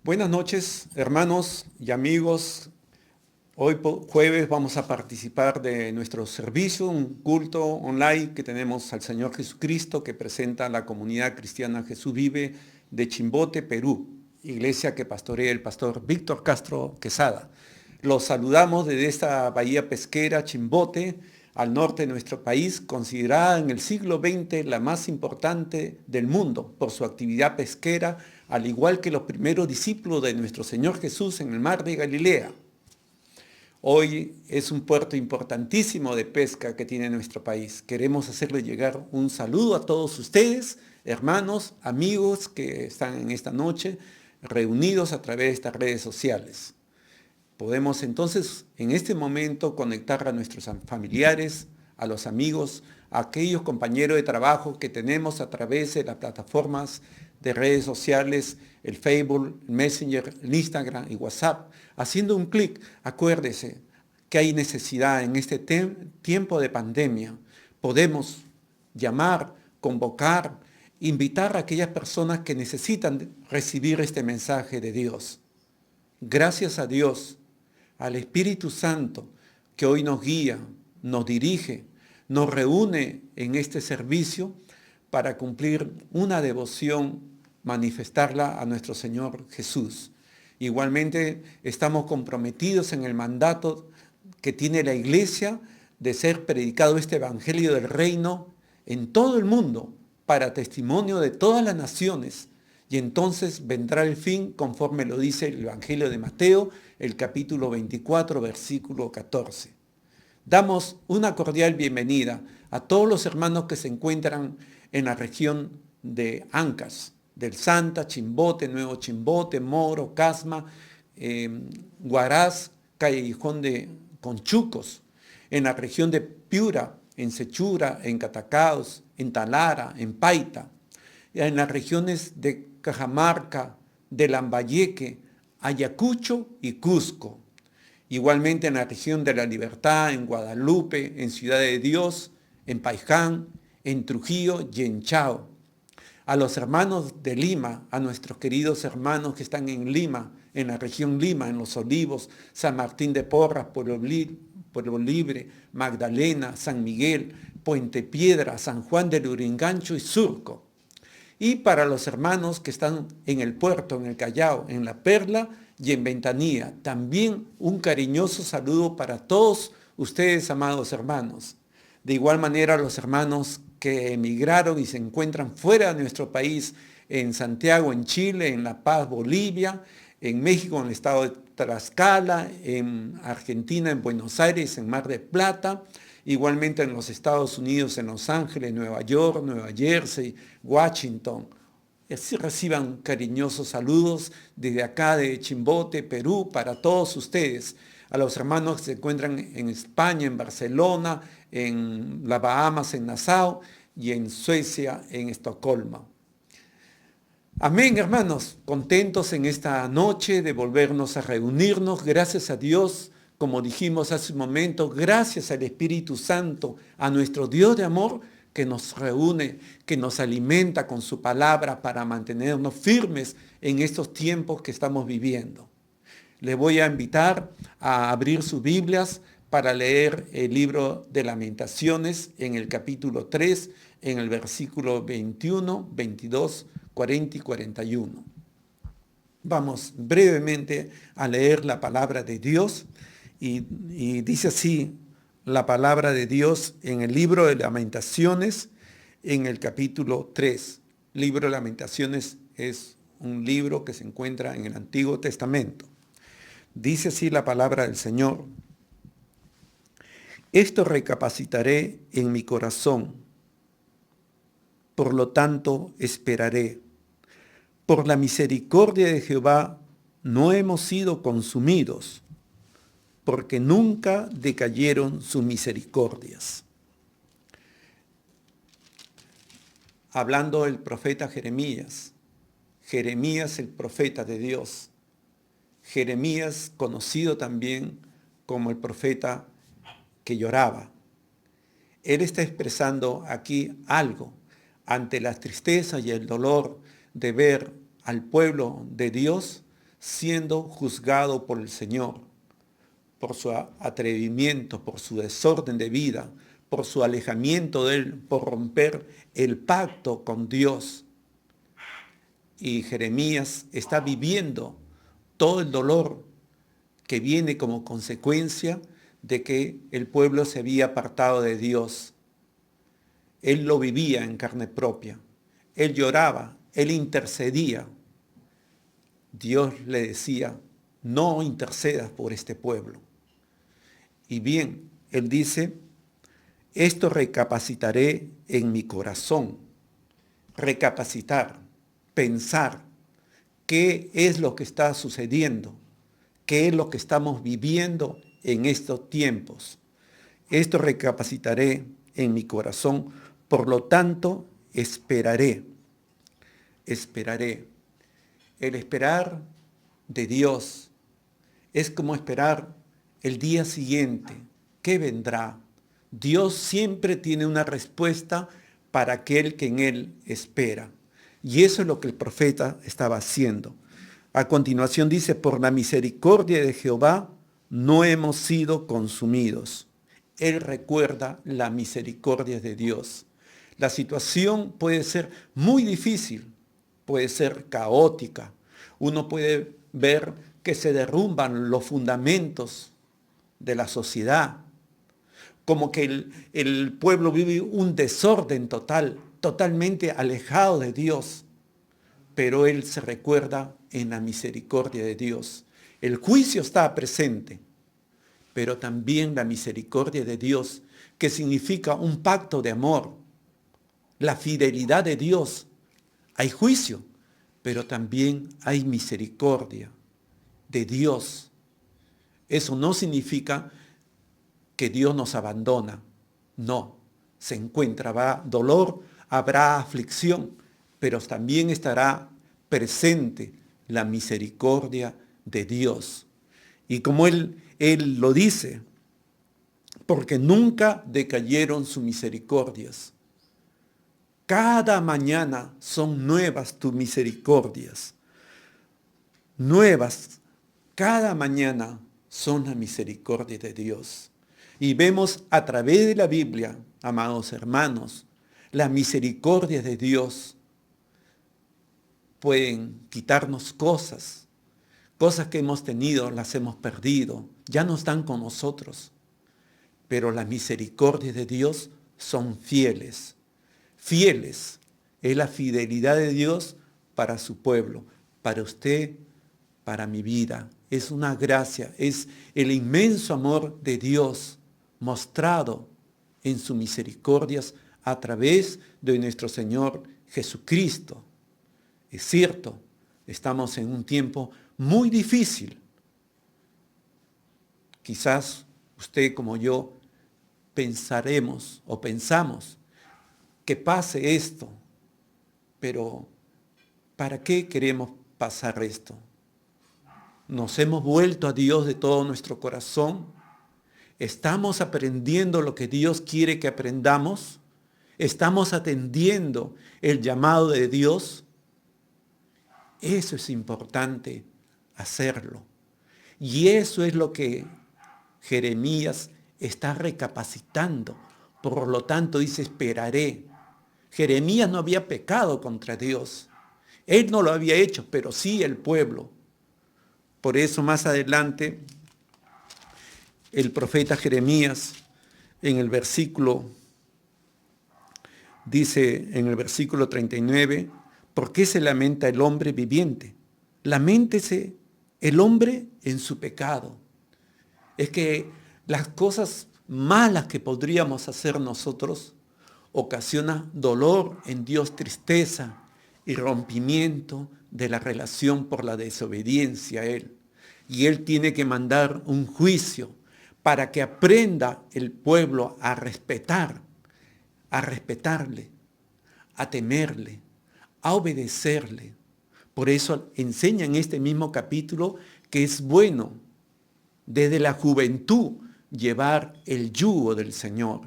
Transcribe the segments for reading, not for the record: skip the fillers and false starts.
Buenas noches, hermanos y amigos. Hoy jueves vamos a participar de nuestro servicio, un culto online que tenemos al Señor Jesucristo que presenta la comunidad cristiana Jesús Vive de Chimbote, Perú, iglesia que pastorea el pastor Víctor Castro Quesada. Los saludamos desde esta bahía pesquera Chimbote, al norte de nuestro país, considerada en el siglo XX la más importante del mundo por su actividad pesquera, al igual que los primeros discípulos de nuestro Señor Jesús en el mar de Galilea. Hoy es un puerto importantísimo de pesca que tiene nuestro país. Queremos hacerle llegar un saludo a todos ustedes, hermanos, amigos que están en esta noche reunidos a través de estas redes sociales. Podemos entonces en este momento conectar a nuestros familiares, a los amigos, a aquellos compañeros de trabajo que tenemos a través de las plataformas de redes sociales, el Facebook, el Messenger, el Instagram y WhatsApp. Haciendo un clic, acuérdese que hay necesidad en este tiempo de pandemia. Podemos llamar, convocar, invitar a aquellas personas que necesitan recibir este mensaje de Dios. Gracias a Dios, al Espíritu Santo que hoy nos guía, nos dirige, nos reúne en este servicio para cumplir una devoción, manifestarla a nuestro Señor Jesús. Igualmente estamos comprometidos en el mandato que tiene la Iglesia de ser predicado este Evangelio del Reino en todo el mundo para testimonio de todas las naciones. Y entonces vendrá el fin conforme lo dice el Evangelio de Mateo, el capítulo 24, versículo 14. Damos una cordial bienvenida a todos los hermanos que se encuentran en la región de Ancash, del Santa, Chimbote, Nuevo Chimbote, Moro, Casma, Huaraz, Callejón de Conchucos, en la región de Piura, en Sechura, en Catacaos, en Talara, en Paita, en las regiones de Cajamarca, de Lambayeque, Ayacucho y Cusco. Igualmente en la región de La Libertad, en Guadalupe, en Ciudad de Dios, en Paiján, en Trujillo y en Chao. A los hermanos de Lima, a nuestros queridos hermanos que están en Lima, en la región Lima, en Los Olivos, San Martín de Porras, Pueblo Libre, Magdalena, San Miguel, Puente Piedra, San Juan del Urigancho y Surco. Y para los hermanos que están en el puerto, en el Callao, en La Perla y en Ventanilla, también un cariñoso saludo para todos ustedes, amados hermanos. De igual manera, los hermanos que emigraron y se encuentran fuera de nuestro país, en Santiago, en Chile, en La Paz, Bolivia, en México, en el estado de Tlaxcala, en Argentina, en Buenos Aires, en Mar del Plata, igualmente en los Estados Unidos, en Los Ángeles, Nueva York, Nueva Jersey, Washington. Así reciban cariñosos saludos desde acá de Chimbote, Perú, para todos ustedes. A los hermanos que se encuentran en España, en Barcelona, en las Bahamas, en Nassau y en Suecia, en Estocolmo. Amén, hermanos, contentos en esta noche de volvernos a reunirnos. Gracias a Dios, como dijimos hace un momento, gracias al Espíritu Santo, a nuestro Dios de amor que nos reúne, que nos alimenta con su palabra para mantenernos firmes en estos tiempos que estamos viviendo. Les voy a invitar a abrir sus Biblias para leer el libro de Lamentaciones en el capítulo 3, en el versículo 21, 22, 40 y 41. Vamos brevemente a leer la palabra de Dios y dice así la palabra de Dios en el libro de Lamentaciones en el capítulo 3. El libro de Lamentaciones es un libro que se encuentra en el Antiguo Testamento. Dice así la palabra del Señor: esto recapacitaré en mi corazón, por lo tanto esperaré. Por la misericordia de Jehová no hemos sido consumidos, porque nunca decayeron sus misericordias. Hablando el profeta Jeremías el profeta de Dios, Jeremías conocido también como el profeta que lloraba. Él está expresando aquí algo ante la tristeza y el dolor de ver al pueblo de Dios siendo juzgado por el Señor, por su atrevimiento, por su desorden de vida, por su alejamiento de Él, por romper el pacto con Dios. Y Jeremías está viviendo todo el dolor que viene como consecuencia de que el pueblo se había apartado de Dios. Él lo vivía en carne propia. Él lloraba, él intercedía. Dios le decía, no intercedas por este pueblo. Y bien, él dice, esto recapacitaré en mi corazón. Recapacitar, pensar qué es lo que está sucediendo, qué es lo que estamos viviendo en estos tiempos. Esto recapacitaré en mi corazón, por lo tanto, esperaré. Esperaré. El esperar de Dios es como esperar el día siguiente. ¿Qué vendrá? Dios siempre tiene una respuesta para aquel que en Él espera. Y eso es lo que el profeta estaba haciendo. A continuación dice, por la misericordia de Jehová no hemos sido consumidos. Él recuerda la misericordia de Dios. La situación puede ser muy difícil, puede ser caótica. Uno puede ver que se derrumban los fundamentos de la sociedad, como que el pueblo vive un desorden total, totalmente alejado de Dios. Pero Él se recuerda en la misericordia de Dios. El juicio está presente, pero también la misericordia de Dios, que significa un pacto de amor, la fidelidad de Dios. Hay juicio, pero también hay misericordia de Dios. Eso no significa que Dios nos abandona. No, se encontrará dolor, habrá aflicción, pero también estará presente la misericordia de Dios. Y como Él lo dice, porque nunca decayeron sus misericordias. Cada mañana son nuevas tus misericordias. Nuevas, cada mañana son la misericordia de Dios. Y vemos a través de la Biblia, amados hermanos, la misericordia de Dios. Pueden quitarnos cosas que hemos tenido, las hemos perdido, ya no están con nosotros. Pero las misericordias de Dios son fieles. Fieles es la fidelidad de Dios para su pueblo, para usted, para mi vida. Es una gracia, es el inmenso amor de Dios mostrado en sus misericordias a través de nuestro Señor Jesucristo. Es cierto, estamos en un tiempo muy difícil. Quizás usted como yo pensaremos o pensamos que pase esto, pero ¿para qué queremos pasar esto? ¿Nos hemos vuelto a Dios de todo nuestro corazón? ¿Estamos aprendiendo lo que Dios quiere que aprendamos? ¿Estamos atendiendo el llamado de Dios? Eso es importante hacerlo. Y eso es lo que Jeremías está recapacitando. Por lo tanto dice, esperaré. Jeremías no había pecado contra Dios. Él no lo había hecho, pero sí el pueblo. Por eso más adelante el profeta Jeremías en el versículo, dice en el versículo 39, ¿por qué se lamenta el hombre viviente? Laméntese el hombre en su pecado. Es que las cosas malas que podríamos hacer nosotros ocasionan dolor en Dios, tristeza y rompimiento de la relación por la desobediencia a Él. Y Él tiene que mandar un juicio para que aprenda el pueblo a respetarle, a temerle, a obedecerle. Por eso enseña en este mismo capítulo que es bueno desde la juventud llevar el yugo del Señor,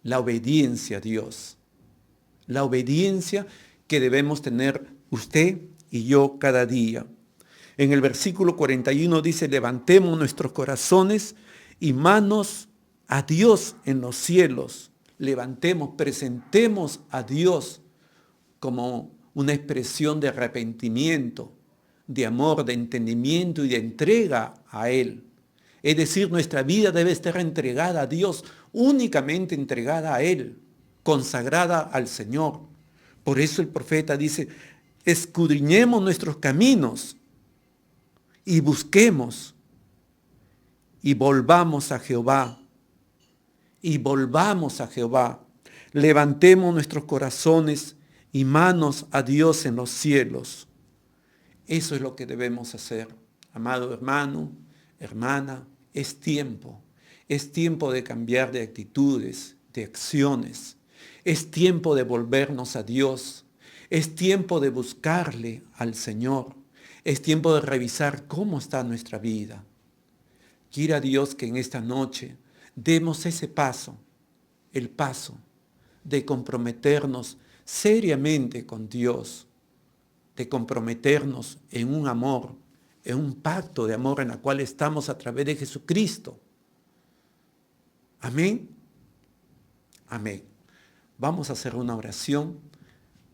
la obediencia a Dios, la obediencia que debemos tener usted y yo cada día. En el versículo 41 dice, levantemos nuestros corazones y manos a Dios en los cielos. Levantemos, presentemos a Dios como una expresión de arrepentimiento, de amor, de entendimiento y de entrega a Él. Es decir, nuestra vida debe estar entregada a Dios, únicamente entregada a Él, consagrada al Señor. Por eso el profeta dice, escudriñemos nuestros caminos y busquemos y volvamos a Jehová. Y volvamos a Jehová. Levantemos nuestros corazones y manos a Dios en los cielos. Eso es lo que debemos hacer. Amado hermano, hermana, es tiempo de cambiar de actitudes, de acciones. Es tiempo de volvernos a Dios. Es tiempo de buscarle al Señor. Es tiempo de revisar cómo está nuestra vida. Quiera Dios que en esta noche demos ese paso, el paso de comprometernos seriamente con Dios, de comprometernos en un amor, en un pacto de amor en el cual estamos a través de Jesucristo. Amén. Amén. Vamos a hacer una oración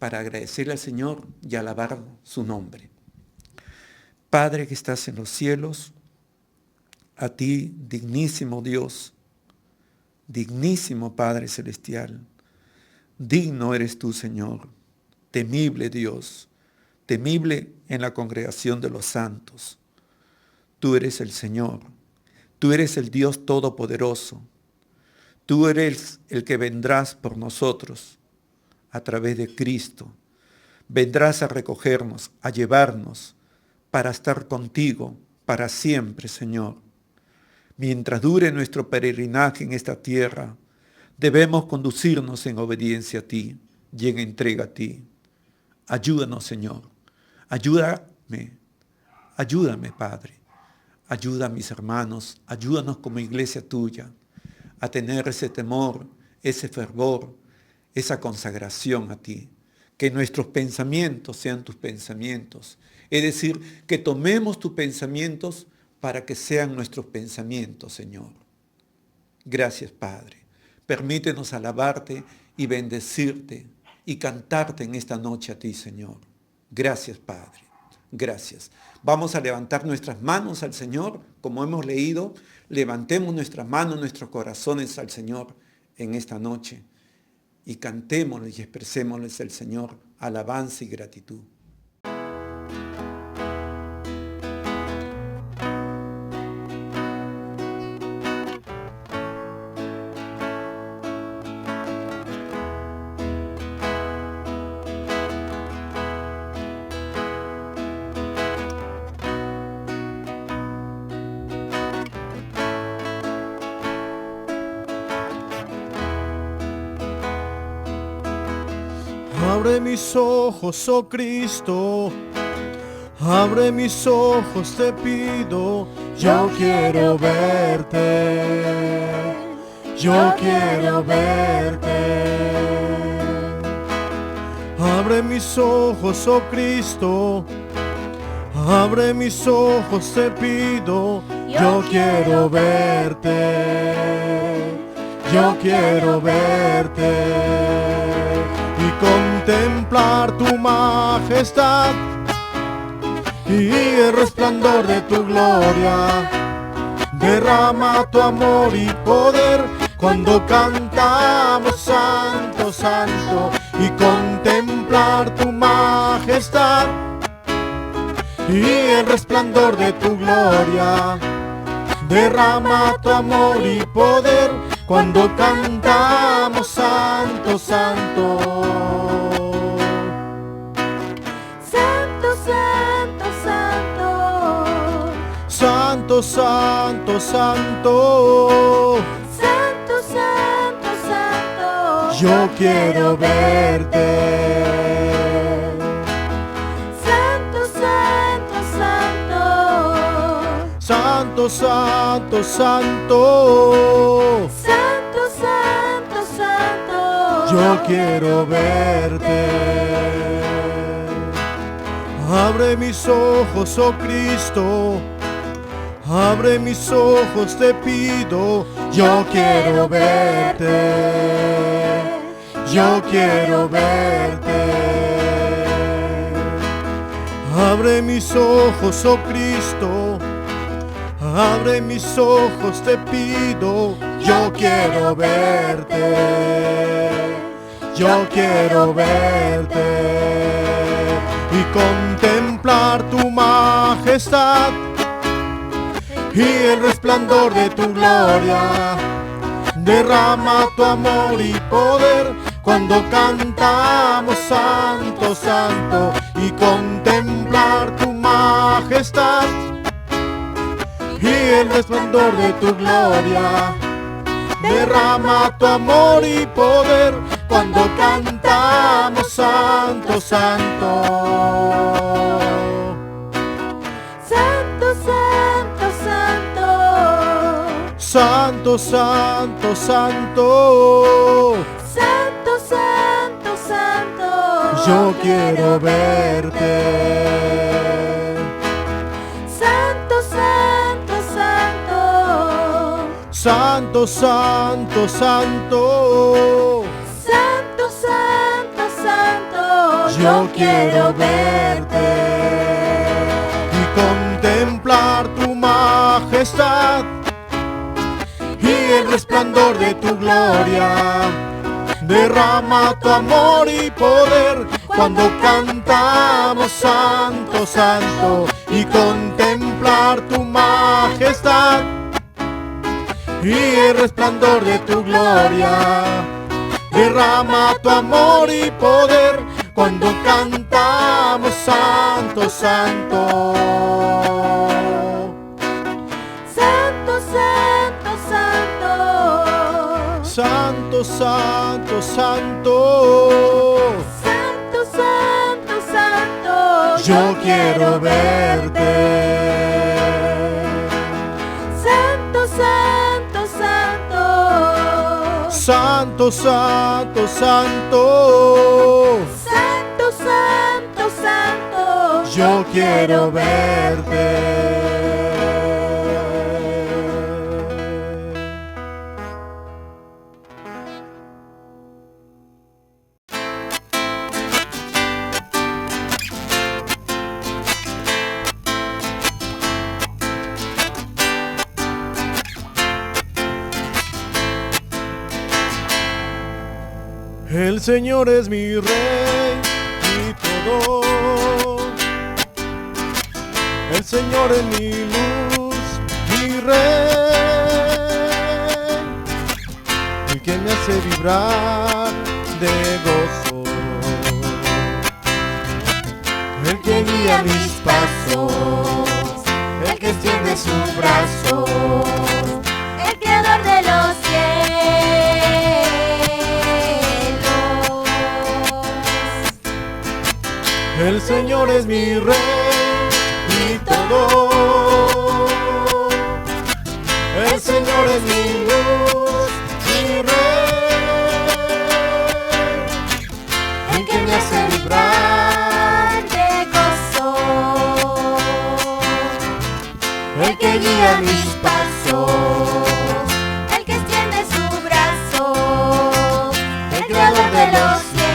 para agradecerle al Señor y alabar su nombre. Padre que estás en los cielos, a ti, dignísimo Dios, dignísimo Padre Celestial, digno eres tú, Señor, temible Dios, temible en la congregación de los santos. Tú eres el Señor, tú eres el Dios Todopoderoso, tú eres el que vendrás por nosotros a través de Cristo. Vendrás a recogernos, a llevarnos para estar contigo para siempre, Señor. Mientras dure nuestro peregrinaje en esta tierra, debemos conducirnos en obediencia a ti y en entrega a ti. Ayúdanos, Señor. Ayúdame, Padre. Ayuda a mis hermanos, ayúdanos como iglesia tuya a tener ese temor, ese fervor, esa consagración a ti. Que nuestros pensamientos sean tus pensamientos. Es decir, que tomemos tus pensamientos para que sean nuestros pensamientos, Señor. Gracias, Padre. Permítenos alabarte y bendecirte y cantarte en esta noche a ti, Señor. Gracias, Padre. Gracias. Vamos a levantar nuestras manos al Señor, como hemos leído. Levantemos nuestras manos, nuestros corazones al Señor en esta noche y cantémosle y expresémosles al Señor alabanza y gratitud. Abre mis ojos, oh Cristo, abre mis ojos, te pido. Yo quiero verte, yo quiero verte. Abre mis ojos, oh Cristo, abre mis ojos, te pido. Yo quiero verte, yo quiero verte. Y contemplar tu majestad y el resplandor de tu gloria. Derrama tu amor y poder cuando cantamos Santo, Santo. Y contemplar tu majestad y el resplandor de tu gloria. Derrama tu amor y poder cuando cantamos Santo, Santo. Santo, Santo, Santo. Santo, Santo, Santo. Santo, Santo, Santo. Yo quiero verte. Santo, Santo, Santo. Santo, Santo, Santo. Santo, Santo, Santo. Yo quiero verte. Abre mis ojos, oh Cristo, abre mis ojos, te pido. Yo quiero verte, yo quiero verte. Abre mis ojos, oh Cristo, abre mis ojos, te pido. Yo quiero verte, yo quiero verte y contemplar tu majestad y el resplandor de tu gloria. Derrama tu amor y poder cuando cantamos Santo, Santo, y contemplar tu majestad y el resplandor de tu gloria. Derrama tu amor y poder cuando cantamos Santo, Santo. Santo, santo, santo. Santo, santo, santo. Santo, santo, santo. Yo quiero verte. Santo, santo, santo. Santo, santo, santo. Santo, santo, santo. Yo quiero verte y contemplar tu majestad y el resplandor de tu gloria. Derrama tu amor y poder cuando cantamos Santo, Santo, y contemplar tu majestad y el resplandor de tu gloria. Derrama tu amor y poder cuando cantamos Santo, Santo. Santo, santo, santo. Santo, santo, santo. Santo, santo, santo. Yo quiero verte. Santo, santo, santo. Santo, santo, santo. Santo, santo, santo. Yo quiero verte. El Señor es mi Rey, mi todo. El Señor es mi luz, mi Rey, el que me hace vibrar de gozo, el que guía mis pasos, El que extiende su brazo, el creador de los cielos. el Señor es mi Rey, mi todo. El Señor es mi luz, mi Rey, El que me hace vibrar de gozo, el que guía mis pasos, el que extiende su brazo, el creador de los cielos.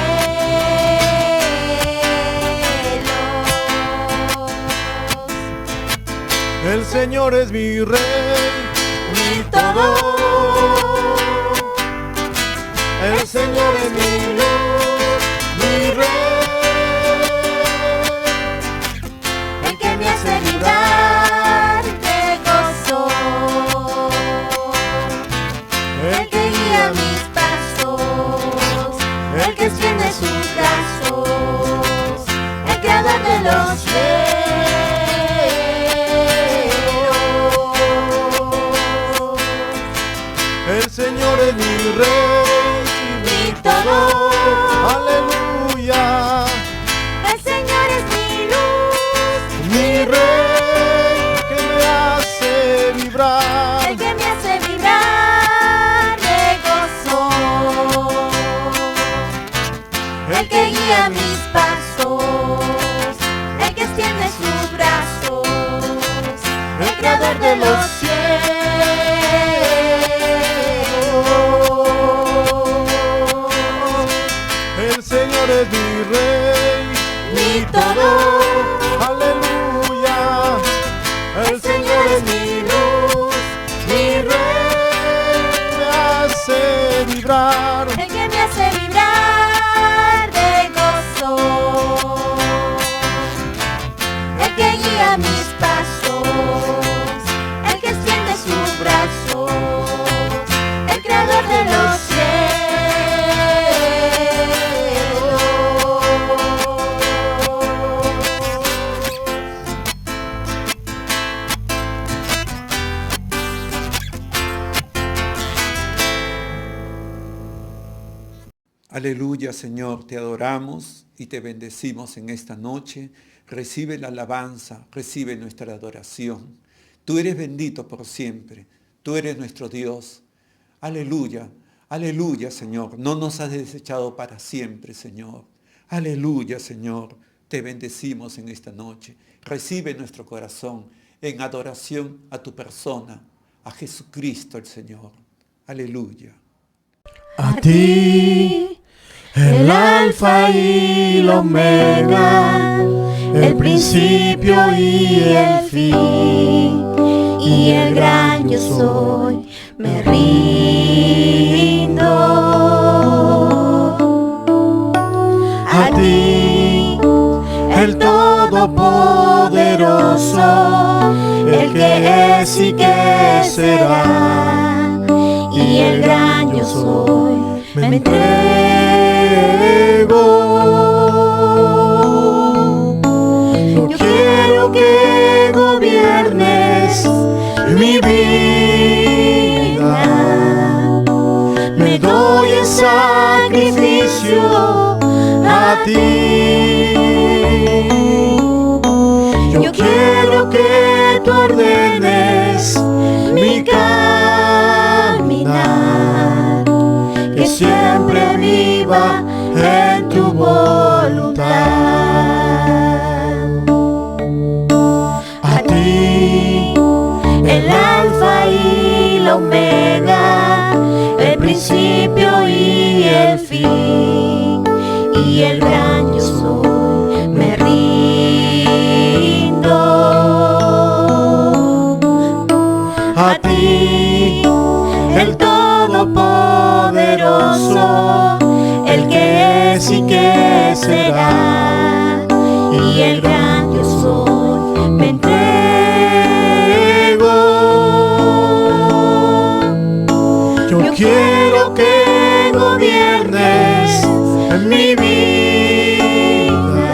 el Señor es mi Rey, mi todo. El Señor es mi luz, mi Rey, El que me hace vibrar de gozo, el que guía mis pasos, el que extiende sus brazos, el creador de los cielos. el Señor es mi Rey, mi todo. Aleluya. El Señor es mi luz, Mi Rey que me hace vibrar. el que me hace vibrar de gozo, el que guía mis pasos, el que extiende mi todo. Aleluya. El Señor es mi luz, mi rey, me hace vibrar. El que me hace vibrar de gozo, el que guía mis pasos, el que extiende sus brazos, el creador de los cielos. Aleluya, Señor, te adoramos y te bendecimos en esta noche. Recibe la alabanza, recibe nuestra adoración. Tú eres bendito por siempre, tú eres nuestro Dios. Aleluya, aleluya, Señor. No nos has desechado para siempre, Señor. Aleluya, Señor. Te bendecimos en esta noche. Recibe nuestro corazón en adoración a tu persona, a Jesucristo el Señor. Aleluya. A ti, el alfa y el omega, el principio y el fin, y el gran yo soy, me rindo. A ti, el todopoderoso, el que es y que será, y el gran yo soy, me entrego. Yo quiero que gobiernes mi vida. Me doy en sacrificio a ti. Yo quiero que tú ordenes mi caminar, que siempre viva en tu voluntad. A ti, el alfa y la omega, el principio y el fin, y el gran yo soy, me rindo. A ti, el todopoderoso, el que es y que será, y el gran yo soy, me entrego. Yo quiero que gobiernes mi vida.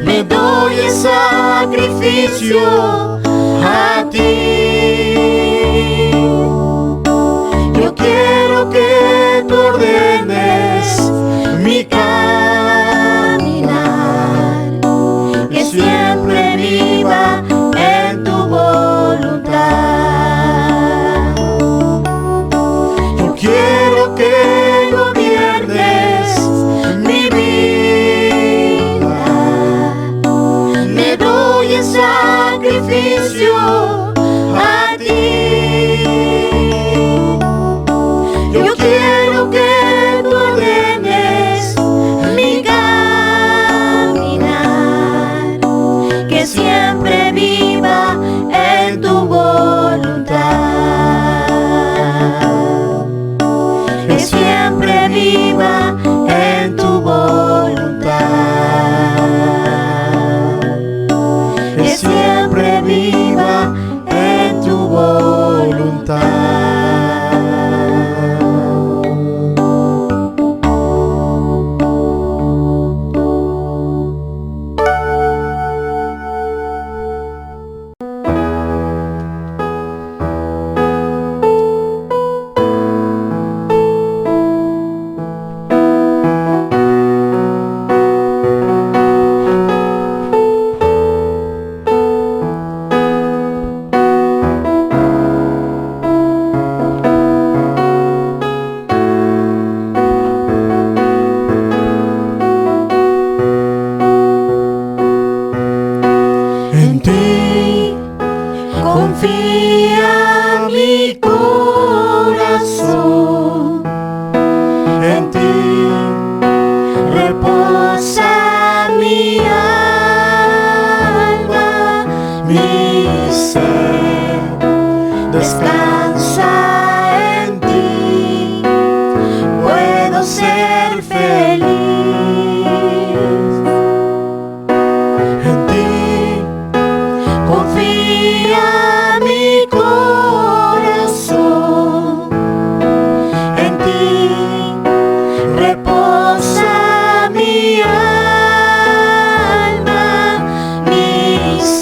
Me doy en sacrificio a ti. Yo quiero que tú ordenes mi caminar, que siempre viva en tu voluntad. Yo quiero que gobiernes mi vida. Me doy en sacrificio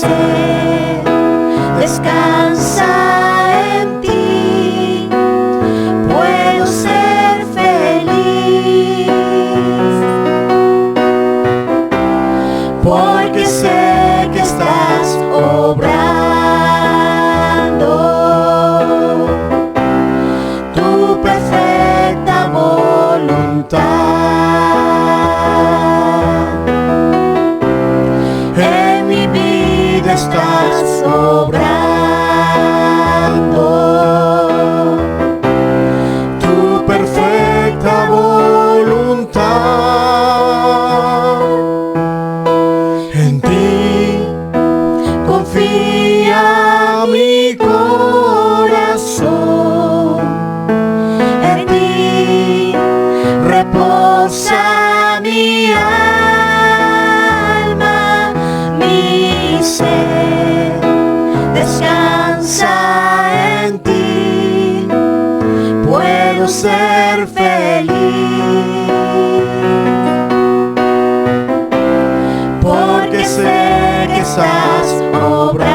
ser descansa en ti, puedo ser feliz, porque sé que estás obrando tu perfecta voluntad. En mi vida estás obrando tu perfecta voluntad. En ti Confía mi corazón, en ti reposa mi alma, mi ser descansa en ti, puedo ser feliz, porque sé que estás obrando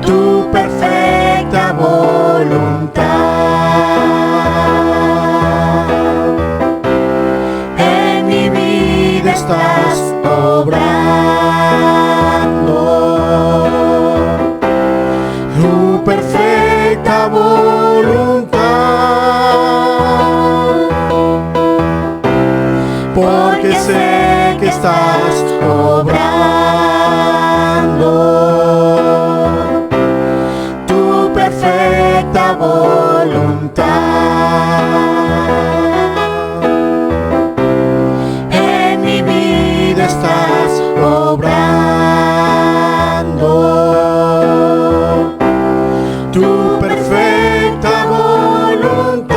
tu perfecta voluntad. En mi vida estás obrando tu perfecta voluntad, porque sé que estás obrando tu perfecta voluntad. En mi vida estás obrando tu perfecta voluntad.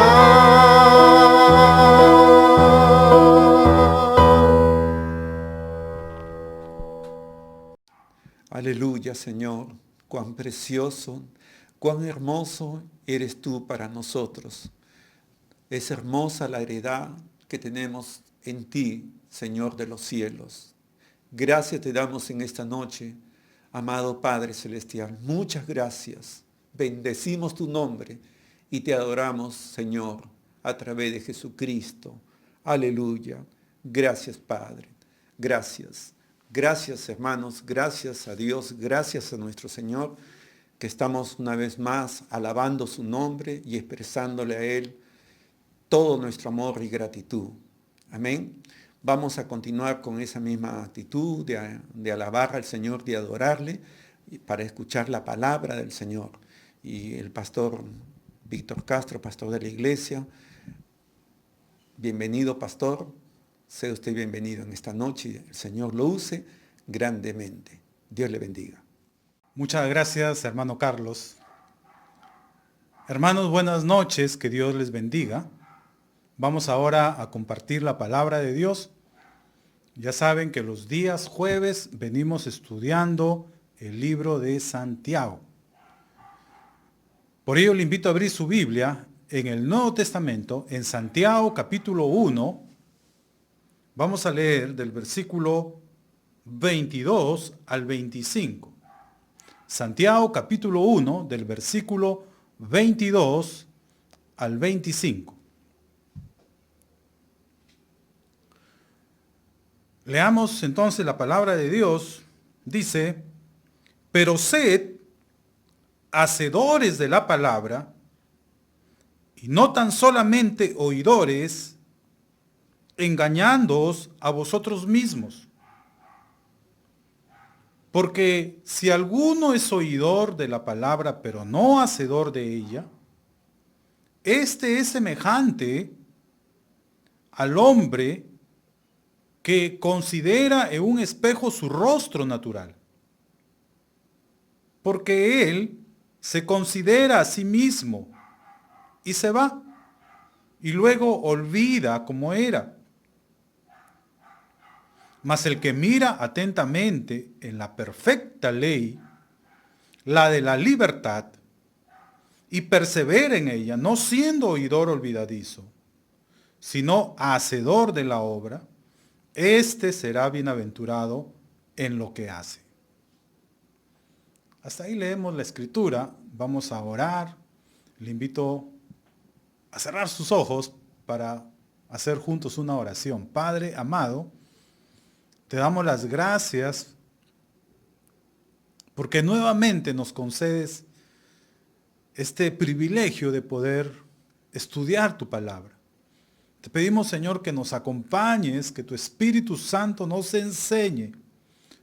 Aleluya, Señor. Cuán precioso, cuán hermoso eres tú para nosotros. Es hermosa la heredad que tenemos en ti, Señor de los cielos. Gracias te damos en esta noche, amado Padre Celestial. Muchas gracias. Bendecimos tu nombre y te adoramos, Señor, a través de Jesucristo. Aleluya. Gracias, Padre. Gracias. Gracias, hermanos. Gracias a Dios. Gracias a nuestro Señor, que estamos una vez más alabando su nombre y expresándole a Él todo nuestro amor y gratitud. Amén. Vamos a continuar con esa misma actitud de alabar al Señor, de adorarle, para escuchar la palabra del Señor. Y el pastor Víctor Castro, pastor de la iglesia, bienvenido, pastor. Sea usted bienvenido en esta noche y el Señor lo use grandemente. Dios le bendiga. Muchas gracias, hermano Carlos. Hermanos, buenas noches, que Dios les bendiga. Vamos ahora a compartir la palabra de Dios. Ya saben que los días jueves venimos estudiando el libro de Santiago. Por ello le invito a abrir su Biblia en el Nuevo Testamento, en Santiago capítulo 1. Vamos a leer del versículo 22 al 25. Santiago capítulo 1, del versículo 22 al 25. Leamos entonces la palabra de Dios. Dice: pero sed hacedores de la palabra, y no tan solamente oidores, engañándoos a vosotros mismos. Porque si alguno es oidor de la palabra, pero no hacedor de ella, este es semejante al hombre que considera en un espejo su rostro natural. Porque él se considera a sí mismo y se va, y luego olvida cómo era. Mas el que mira atentamente en la perfecta ley, la de la libertad, y persevera en ella, no siendo oidor olvidadizo, sino hacedor de la obra, Este será bienaventurado en lo que hace. Hasta ahí leemos la escritura. Vamos a orar. Le invito a cerrar sus ojos para hacer juntos una oración. Padre amado, te damos las gracias porque nuevamente nos concedes este privilegio de poder estudiar tu palabra. Te pedimos, Señor, que nos acompañes, que tu Espíritu Santo nos enseñe,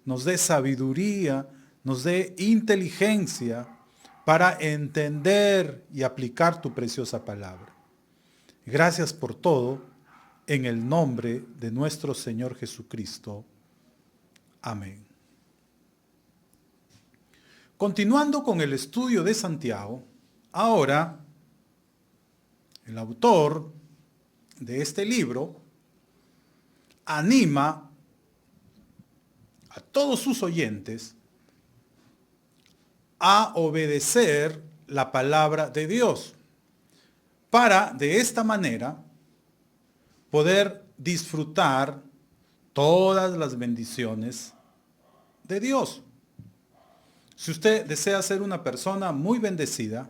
nos dé sabiduría, nos dé inteligencia para entender y aplicar tu preciosa palabra. Gracias por todo, en el nombre de nuestro Señor Jesucristo. Amén. Continuando con el estudio de Santiago, ahora el autor de este libro anima a todos sus oyentes a obedecer la palabra de Dios para de esta manera poder disfrutar todas las bendiciones de Dios. Si usted desea ser una persona muy bendecida,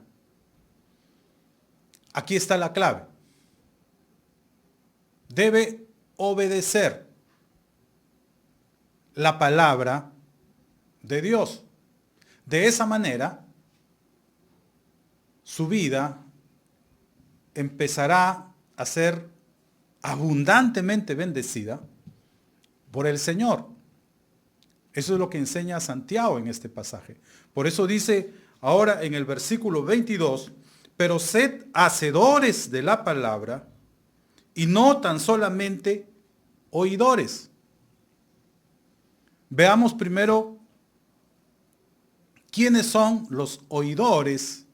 aquí está la clave. Debe obedecer la palabra de Dios. De esa manera, su vida empezará a ser abundantemente bendecida por el Señor. Eso es lo que enseña Santiago en este pasaje. Por eso dice ahora en el versículo 22, pero sed hacedores de la palabra y no tan solamente oidores. Veamos primero quiénes son los oidores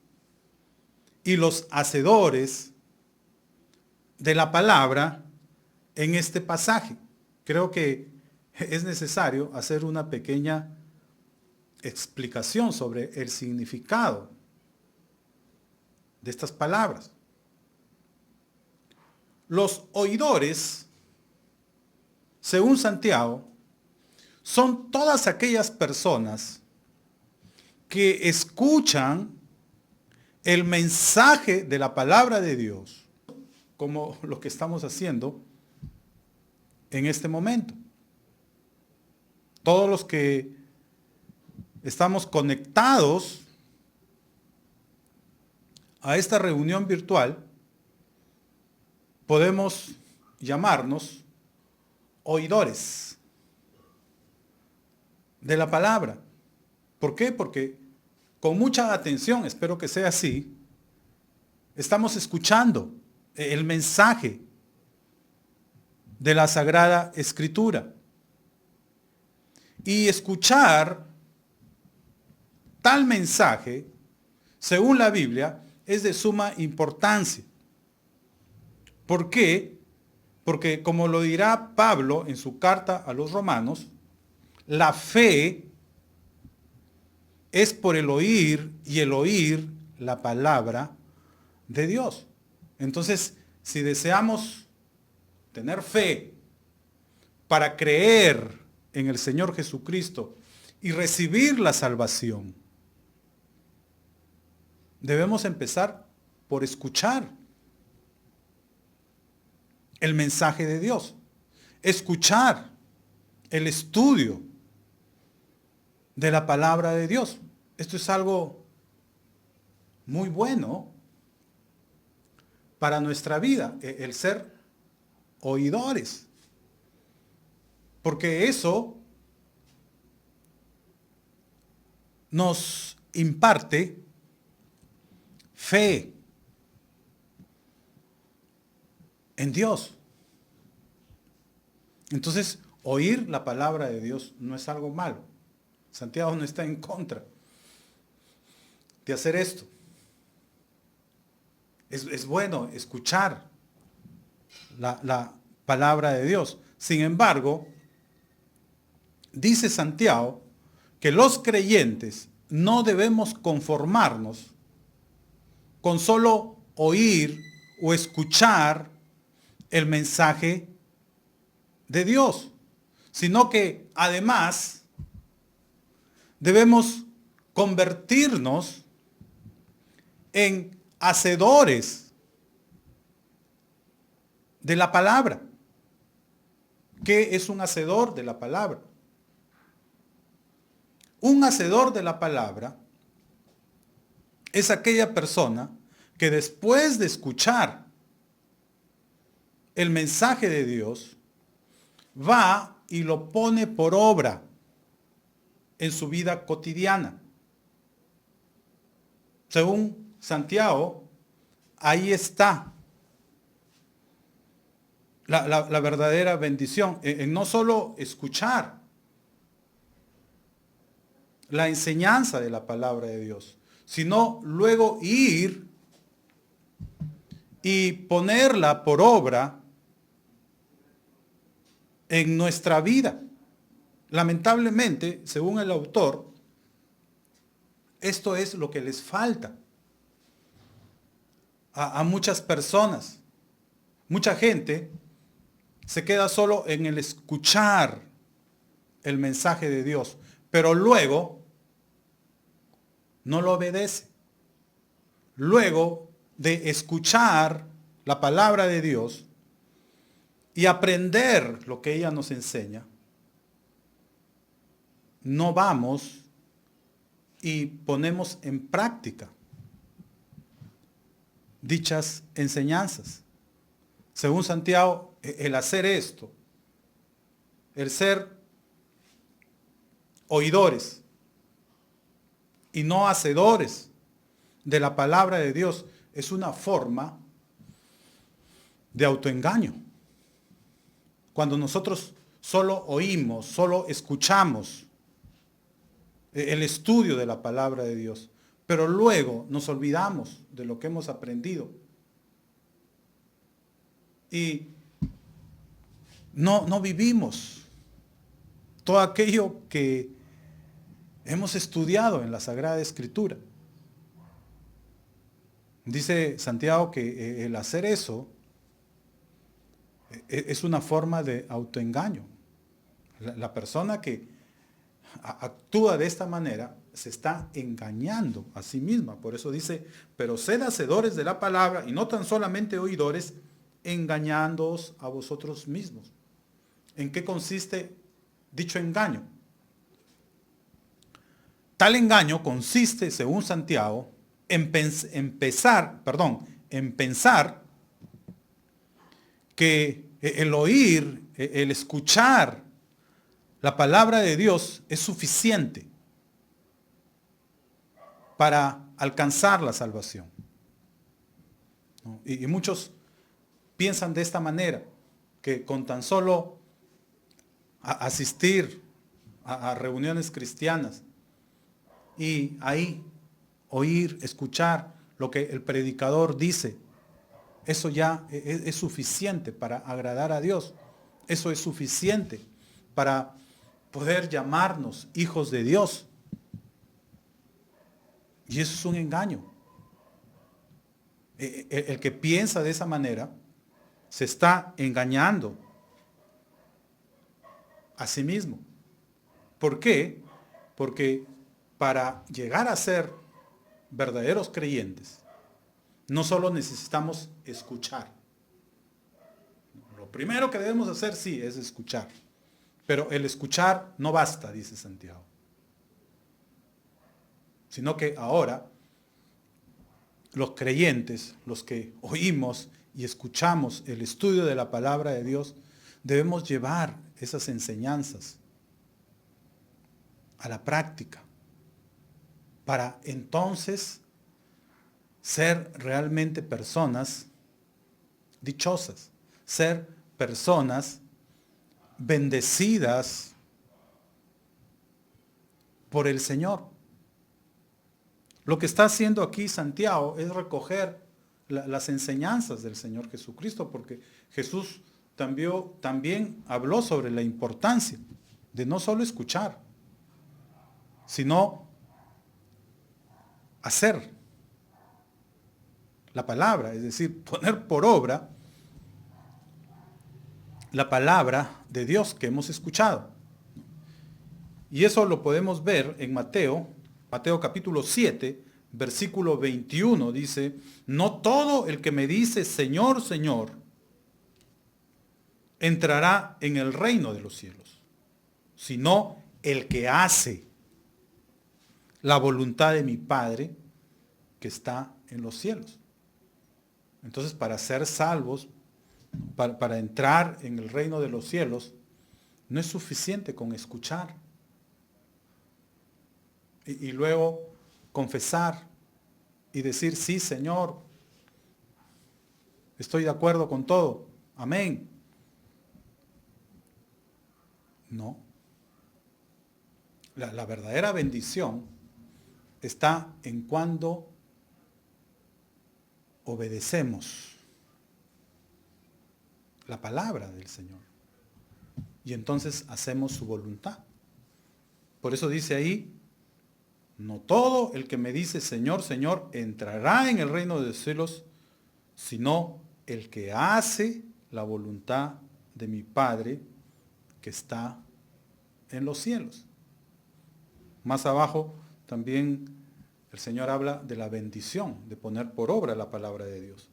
y los hacedores de la palabra en este pasaje. Creo que es necesario hacer una pequeña explicación sobre el significado de estas palabras. Los oidores, según Santiago, son todas aquellas personas que escuchan el mensaje de la palabra de Dios, como lo que estamos haciendo en este momento. Todos los que estamos conectados a esta reunión virtual, podemos llamarnos oidores de la palabra. ¿Por qué? Porque con mucha atención, espero que sea así, estamos escuchando el mensaje de la Sagrada Escritura. Y escuchar tal mensaje, según la Biblia, es de suma importancia. ¿Por qué? Porque, como lo dirá Pablo en su carta a los romanos, la fe es por el oír y el oír la palabra de Dios. Entonces, si deseamos tener fe para creer en el Señor Jesucristo y recibir la salvación, debemos empezar por escuchar el mensaje de Dios, escuchar el estudio de la palabra de Dios. Esto es algo muy bueno para nuestra vida, el ser oidores. Porque eso nos imparte fe en Dios. Entonces, oír la palabra de Dios no es algo malo. Santiago no está en contra de hacer esto. Es bueno escuchar la palabra de Dios. Sin embargo, dice Santiago que los creyentes no debemos conformarnos con solo oír o escuchar el mensaje de Dios. sino que además debemos convertirnos en hacedores de la palabra. ¿Qué es un hacedor de la palabra? Un hacedor de la palabra es aquella persona que después de escuchar el mensaje de Dios, va y lo pone por obra en su vida cotidiana. Según Santiago, ahí está la verdadera bendición, en no solo escuchar la enseñanza de la palabra de Dios, sino luego ir y ponerla por obra en nuestra vida. Lamentablemente, según el autor, esto es lo que les falta a muchas personas. Mucha gente se queda solo en el escuchar el mensaje de Dios, pero luego no lo obedece. Luego de escuchar la palabra de Dios y aprender lo que ella nos enseña, no vamos y ponemos en práctica dichas enseñanzas. Según Santiago, el hacer esto, el ser oidores y no hacedores de la palabra de Dios, es una forma de autoengaño. Cuando nosotros solo oímos, solo escuchamos el estudio de la palabra de Dios, pero luego nos olvidamos de lo que hemos aprendido y no vivimos todo aquello que hemos estudiado en la Sagrada Escritura. Dice Santiago que el hacer eso es una forma de autoengaño. La persona que actúa de esta manera se está engañando a sí misma. Por eso dice, pero sed hacedores de la palabra y no tan solamente oidores, engañándoos a vosotros mismos. ¿En qué consiste dicho engaño? Tal engaño consiste, según Santiago, en pensar que el oír, el escuchar la palabra de Dios es suficiente para alcanzar la salvación. Y muchos piensan de esta manera, que con tan solo asistir a reuniones cristianas y ahí oír, escuchar lo que el predicador dice, eso ya es suficiente para agradar a Dios. Eso es suficiente para poder llamarnos hijos de Dios. Y eso es un engaño. El que piensa de esa manera se está engañando a sí mismo. ¿Por qué? Porque para llegar a ser verdaderos creyentes, no solo necesitamos escuchar. Lo primero que debemos hacer, sí, es escuchar. Pero el escuchar no basta, dice Santiago. Sino que ahora los creyentes, los que oímos y escuchamos el estudio de la palabra de Dios, debemos llevar esas enseñanzas a la práctica para entonces ser realmente personas dichosas, ser personas bendecidas por el Señor. Lo que está haciendo aquí Santiago es recoger las enseñanzas del Señor Jesucristo, porque Jesús también habló sobre la importancia de no solo escuchar, sino hacer la palabra, es decir, poner por obra la palabra de Dios que hemos escuchado. Y eso lo podemos ver en Mateo capítulo 7, versículo 21, dice, no todo el que me dice Señor, Señor, entrará en el reino de los cielos, sino el que hace la voluntad de mi Padre que está en los cielos. Entonces, para ser salvos, para entrar en el reino de los cielos, no es suficiente con escuchar y luego confesar y decir, sí, Señor, estoy de acuerdo con todo, amén. No. La verdadera bendición está en cuando obedecemos la palabra del Señor y entonces hacemos su voluntad. Por eso dice ahí, no todo el que me dice Señor, Señor, entrará en el reino de los cielos, sino el que hace la voluntad de mi Padre que está en los cielos. Más abajo también el Señor habla de la bendición, de poner por obra la palabra de Dios.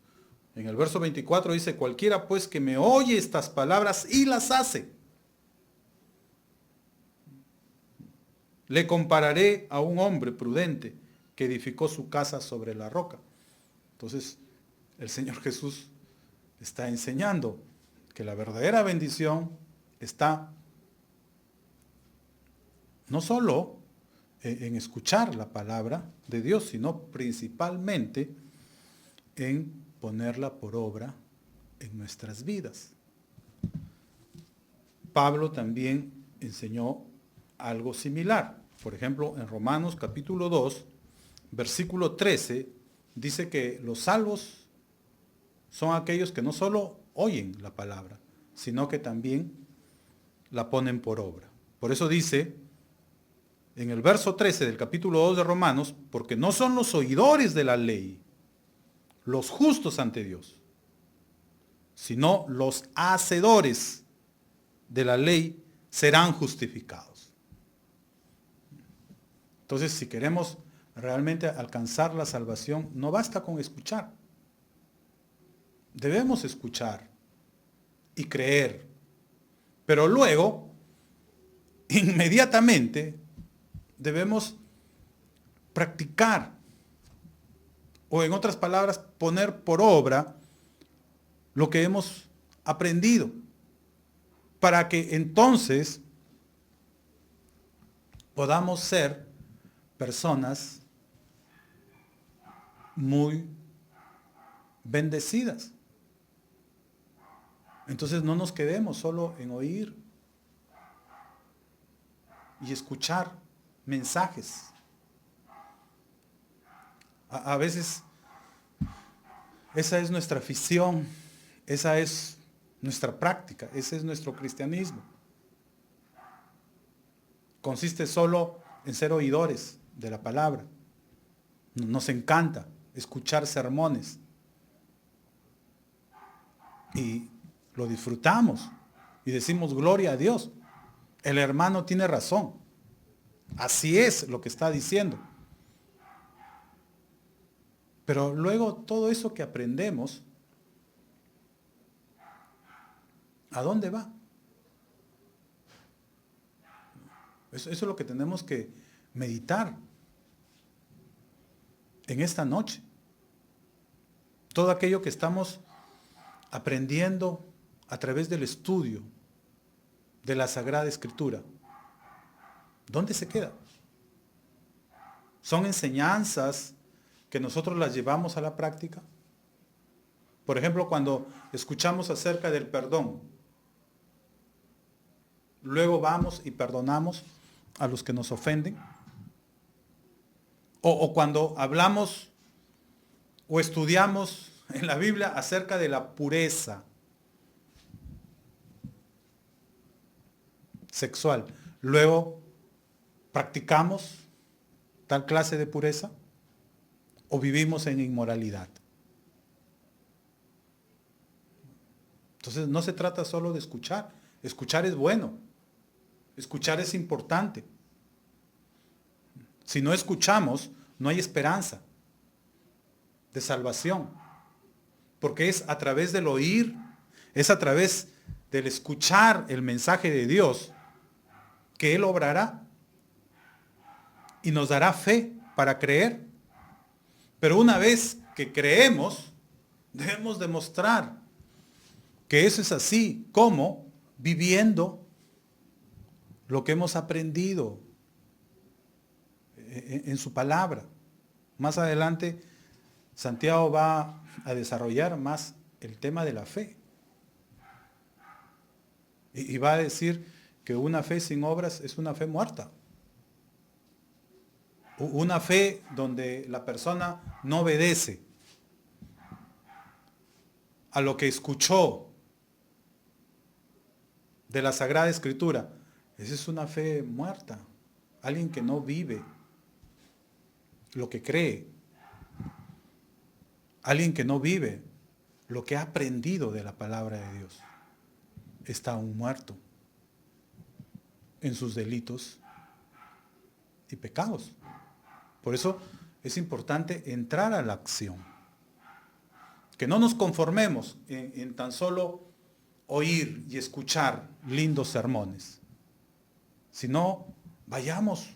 En el verso 24 dice, cualquiera pues que me oye estas palabras y las hace, le compararé a un hombre prudente que edificó su casa sobre la roca. Entonces, el Señor Jesús está enseñando que la verdadera bendición está no solo en escuchar la palabra de Dios, sino principalmente en ponerla por obra en nuestras vidas. Pablo también enseñó algo similar. Por ejemplo, en Romanos capítulo 2, versículo 13, dice que los salvos son aquellos que no solo oyen la palabra, sino que también la ponen por obra. Por eso dice en el verso 13 del capítulo 2 de Romanos, porque no son los oidores de la ley los justos ante Dios, sino los hacedores de la ley serán justificados. Entonces, si queremos realmente alcanzar la salvación, no basta con escuchar. Debemos escuchar y creer, pero luego, inmediatamente, debemos practicar, o en otras palabras, poner por obra lo que hemos aprendido, para que entonces podamos ser personas muy bendecidas. Entonces no nos quedemos solo en oír y escuchar mensajes. A veces esa es nuestra afición, esa es nuestra práctica, ese es nuestro cristianismo. Consiste solo en ser oidores de la palabra. Nos encanta escuchar sermones y lo disfrutamos y decimos gloria a Dios. El hermano tiene razón. Así es lo que está diciendo. Pero luego todo eso que aprendemos, ¿a dónde va? Eso es lo que tenemos que meditar en esta noche. Todo aquello que estamos aprendiendo a través del estudio de la Sagrada Escritura, ¿dónde se queda? ¿Son enseñanzas que nosotros las llevamos a la práctica? Por ejemplo, cuando escuchamos acerca del perdón, luego vamos y perdonamos a los que nos ofenden. O cuando hablamos o estudiamos en la Biblia acerca de la pureza sexual, luego practicamos tal clase de pureza o vivimos en inmoralidad. Entonces no se trata solo de escuchar. Escuchar es bueno. Escuchar es importante. Si no escuchamos, no hay esperanza de salvación. Porque es a través del oír, es a través del escuchar el mensaje de Dios que Él obrará y nos dará fe para creer. Pero una vez que creemos, debemos demostrar que eso es así, como viviendo lo que hemos aprendido en su palabra. Más adelante, Santiago va a desarrollar más el tema de la fe. Y va a decir que una fe sin obras es una fe muerta. Una fe donde la persona no obedece a lo que escuchó de la Sagrada Escritura. Esa es una fe muerta. Alguien que no vive lo que cree. Alguien que no vive lo que ha aprendido de la palabra de Dios. Está aún muerto en sus delitos y pecados. Por eso es importante entrar a la acción. Que no nos conformemos en tan solo oír y escuchar lindos sermones, sino vayamos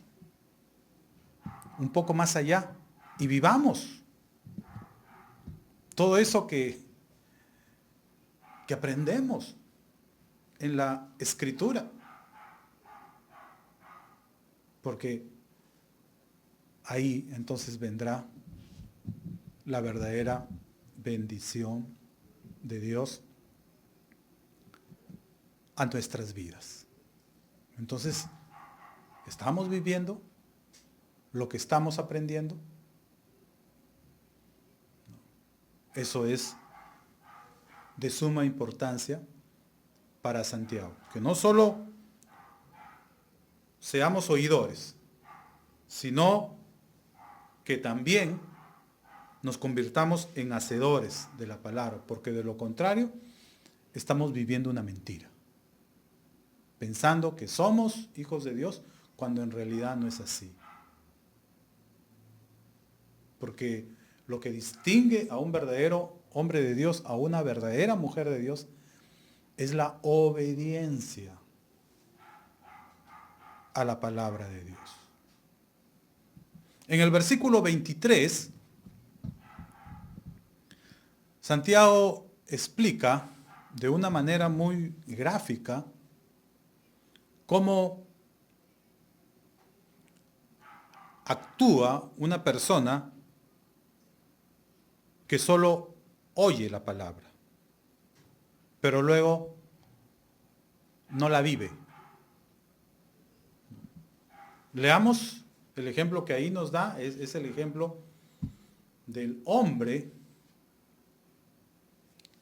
un poco más allá y vivamos todo eso que aprendemos en la Escritura. Porque ahí entonces vendrá la verdadera bendición de Dios a nuestras vidas. Entonces, ¿estamos viviendo lo que estamos aprendiendo? Eso es de suma importancia para Santiago. Que no solo seamos oidores, sino que también nos convirtamos en hacedores de la palabra, porque de lo contrario estamos viviendo una mentira, pensando que somos hijos de Dios cuando en realidad no es así. Porque lo que distingue a un verdadero hombre de Dios, a una verdadera mujer de Dios, es la obediencia a la palabra de Dios. En el versículo 23, Santiago explica de una manera muy gráfica cómo actúa una persona que solo oye la palabra, pero luego no la vive. Leamos el ejemplo que ahí nos da, es el ejemplo del hombre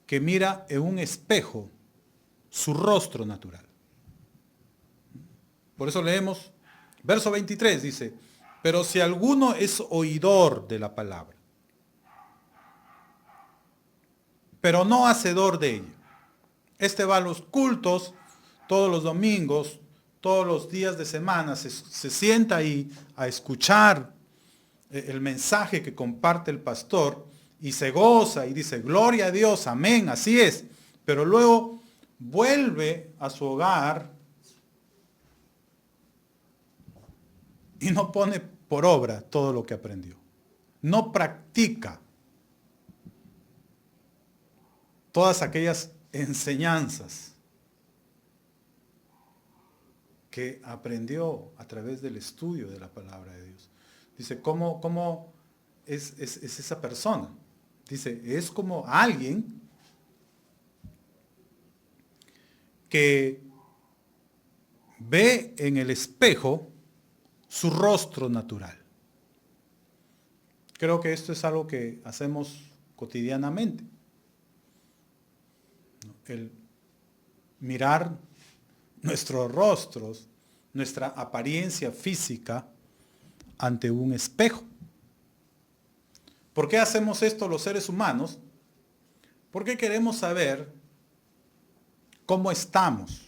que mira en un espejo su rostro natural. Por eso leemos, verso 23 dice, pero si alguno es oidor de la palabra, pero no hacedor de ella, este va a los cultos todos los domingos, todos los días de semana, se sienta ahí a escuchar el mensaje que comparte el pastor y se goza y dice, gloria a Dios, amén, así es. Pero luego vuelve a su hogar y no pone por obra todo lo que aprendió. No practica todas aquellas enseñanzas que aprendió a través del estudio de la palabra de Dios. Dice, ¿cómo es esa persona? Dice, es como alguien que ve en el espejo su rostro natural. Creo que esto es algo que hacemos cotidianamente. El mirar nuestros rostros, nuestra apariencia física ante un espejo. ¿Por qué hacemos esto los seres humanos? Porque queremos saber cómo estamos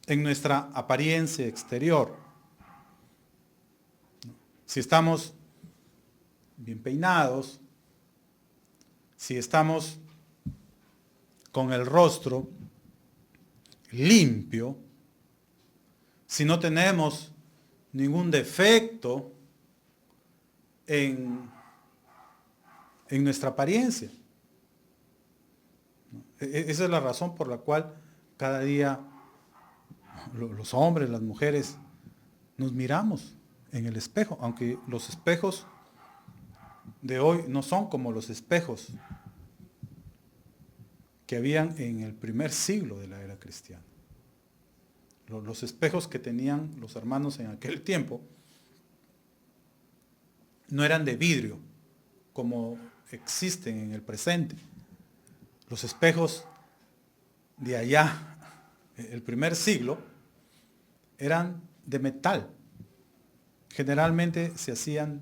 en nuestra apariencia exterior. Si estamos bien peinados, si estamos con el rostro limpio, si no tenemos ningún defecto en nuestra apariencia. Esa es la razón por la cual cada día los hombres, las mujeres, nos miramos en el espejo, aunque los espejos de hoy no son como los espejos que habían en el primer siglo de la era cristiana. Los espejos que tenían los hermanos en aquel tiempo no eran de vidrio como existen en el presente. Los espejos de allá, el primer siglo, eran de metal. Generalmente se hacían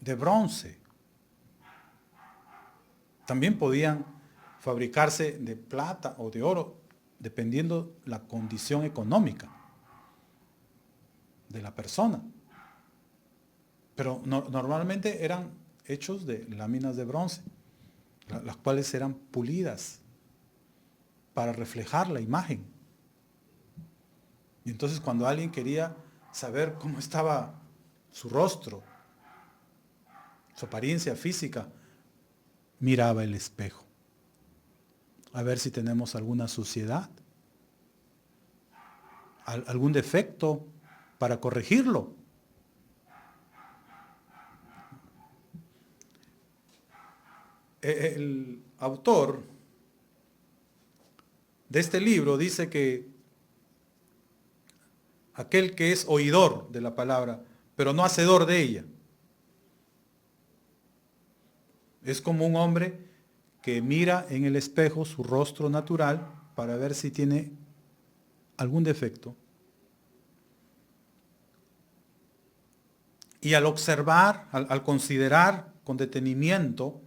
de bronce. También podían fabricarse de plata o de oro, dependiendo la condición económica de la persona. Pero normalmente eran hechos de láminas de bronce, las cuales eran pulidas para reflejar la imagen. Y entonces cuando alguien quería saber cómo estaba su rostro, su apariencia física, miraba el espejo, a ver si tenemos alguna suciedad, algún defecto para corregirlo. El autor de este libro dice que aquel que es oidor de la palabra, pero no hacedor de ella, es como un hombre que mira en el espejo su rostro natural para ver si tiene algún defecto. Y al observar, al considerar con detenimiento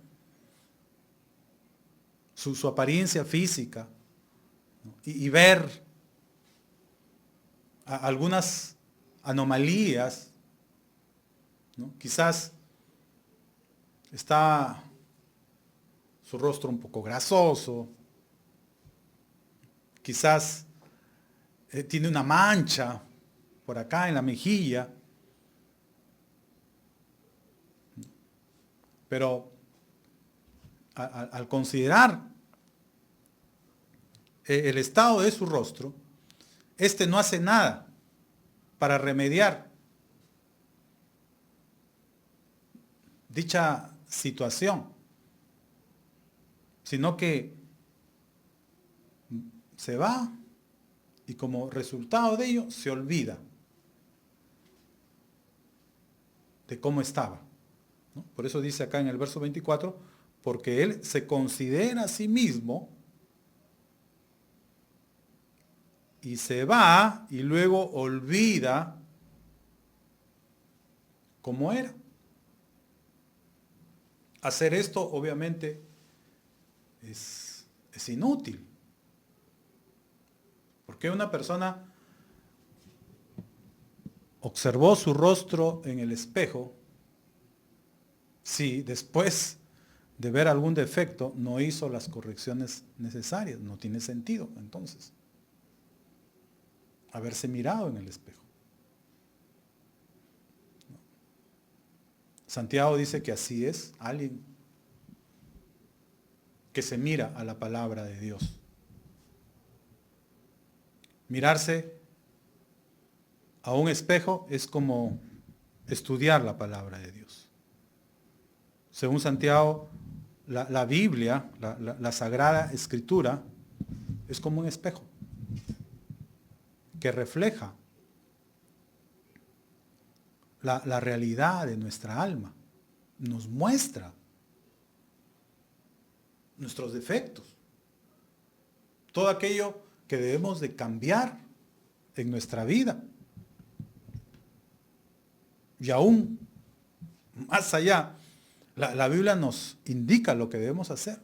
su apariencia física, ¿no? y ver algunas anomalías, ¿no? Quizás está su rostro un poco grasoso, quizás tiene una mancha por acá en la mejilla, pero al considerar el estado de su rostro, este no hace nada para remediar dicha situación, sino que se va y como resultado de ello se olvida de cómo estaba, ¿no? Por eso dice acá en el verso 24, porque él se considera a sí mismo y se va y luego olvida cómo era. Hacer esto obviamente es inútil. Porque una persona observó su rostro en el espejo si después de ver algún defecto no hizo las correcciones necesarias? No tiene sentido, entonces, haberse mirado en el espejo. Santiago dice que así es alguien que se mira a la palabra de Dios. Mirarse a un espejo es como estudiar la palabra de Dios. Según Santiago, la Biblia, la Sagrada Escritura, es como un espejo que refleja la realidad de nuestra alma, nos muestra nuestros defectos, todo aquello que debemos de cambiar en nuestra vida. Y aún más allá, la Biblia nos indica lo que debemos hacer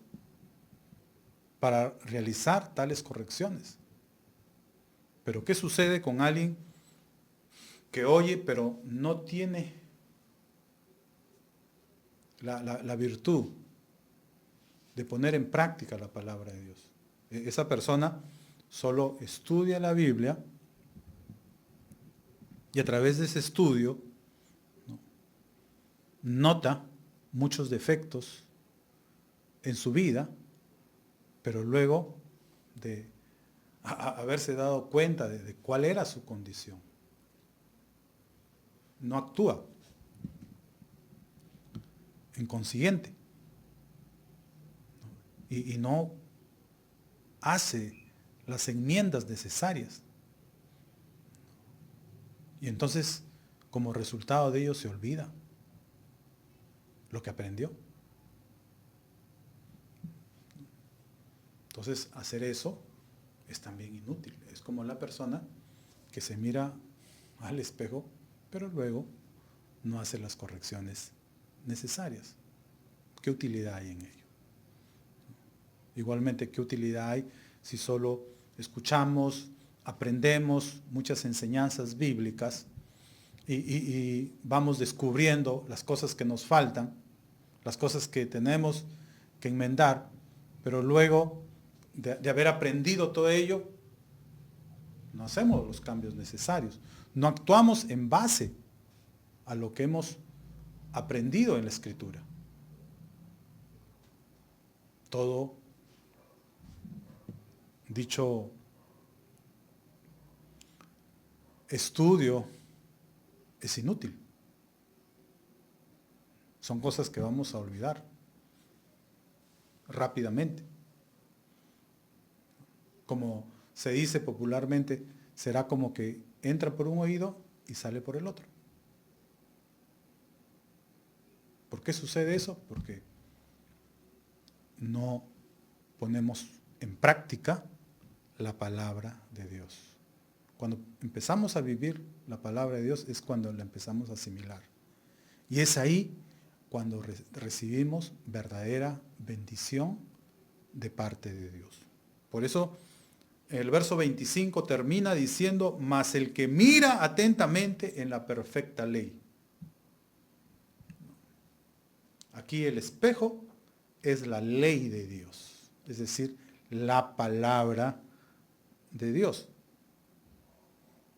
para realizar tales correcciones. Pero ¿qué sucede con alguien que oye pero no tiene la virtud de poner en práctica la palabra de Dios? Esa persona solo estudia la Biblia y a través de ese estudio, ¿no?, nota muchos defectos en su vida, pero luego de haberse dado cuenta de cuál era su condición, no actúa en consiguiente, ¿no?, y no hace las enmiendas necesarias. Y entonces, como resultado de ello, se olvida lo que aprendió. Entonces, hacer eso es también inútil. Es como la persona que se mira al espejo, pero luego no hace las correcciones necesarias. ¿Qué utilidad hay en ello? Igualmente, ¿qué utilidad hay si solo escuchamos, aprendemos muchas enseñanzas bíblicas y vamos descubriendo las cosas que nos faltan, las cosas que tenemos que enmendar, pero luego de haber aprendido todo ello, no hacemos los cambios necesarios, no actuamos en base a lo que hemos aprendido en la Escritura? Todo dicho estudio es inútil. Son cosas que vamos a olvidar rápidamente. Como se dice popularmente, será como que entra por un oído y sale por el otro. ¿Por qué sucede eso? Porque no ponemos en práctica la palabra de Dios. Cuando empezamos a vivir la palabra de Dios es cuando la empezamos a asimilar. Y es ahí cuando recibimos verdadera bendición de parte de Dios. Por eso el verso 25 termina diciendo: mas el que mira atentamente en la perfecta ley. Aquí el espejo es la ley de Dios, es decir, la palabra de Dios.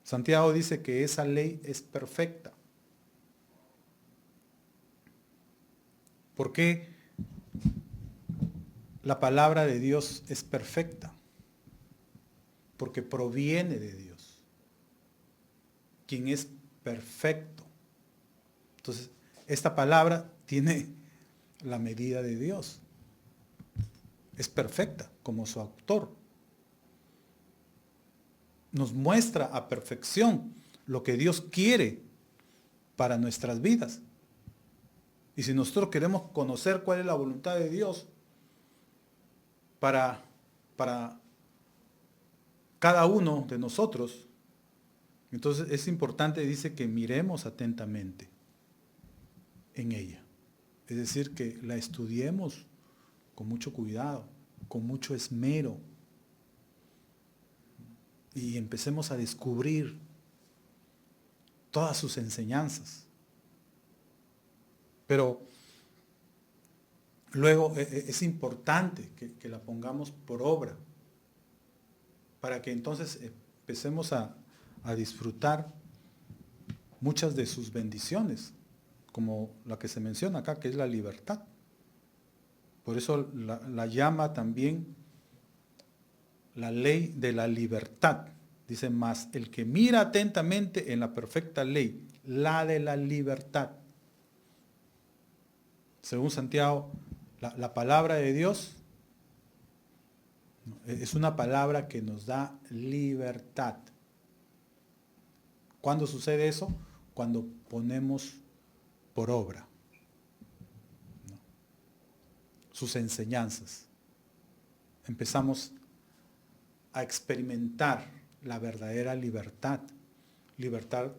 Santiago dice que esa ley es perfecta. ¿Por qué la palabra de Dios es perfecta? Porque proviene de Dios, quien es perfecto. Entonces, esta palabra tiene la medida de Dios. Es perfecta como su autor. Nos muestra a perfección lo que Dios quiere para nuestras vidas. Y si nosotros queremos conocer cuál es la voluntad de Dios para cada uno de nosotros, entonces es importante, dice, que miremos atentamente en ella. Es decir, que la estudiemos con mucho cuidado, con mucho esmero, y empecemos a descubrir todas sus enseñanzas. Pero luego es importante que la pongamos por obra, para que entonces empecemos a disfrutar muchas de sus bendiciones, como la que se menciona acá, que es la libertad. Por eso la llama también la ley de la libertad. Dice: mas el que mira atentamente en la perfecta ley, la de la libertad. Según Santiago, la palabra de Dios es una palabra que nos da libertad. ¿Cuándo sucede eso? Cuando ponemos por obra sus enseñanzas. Empezamos a experimentar la verdadera libertad. Libertad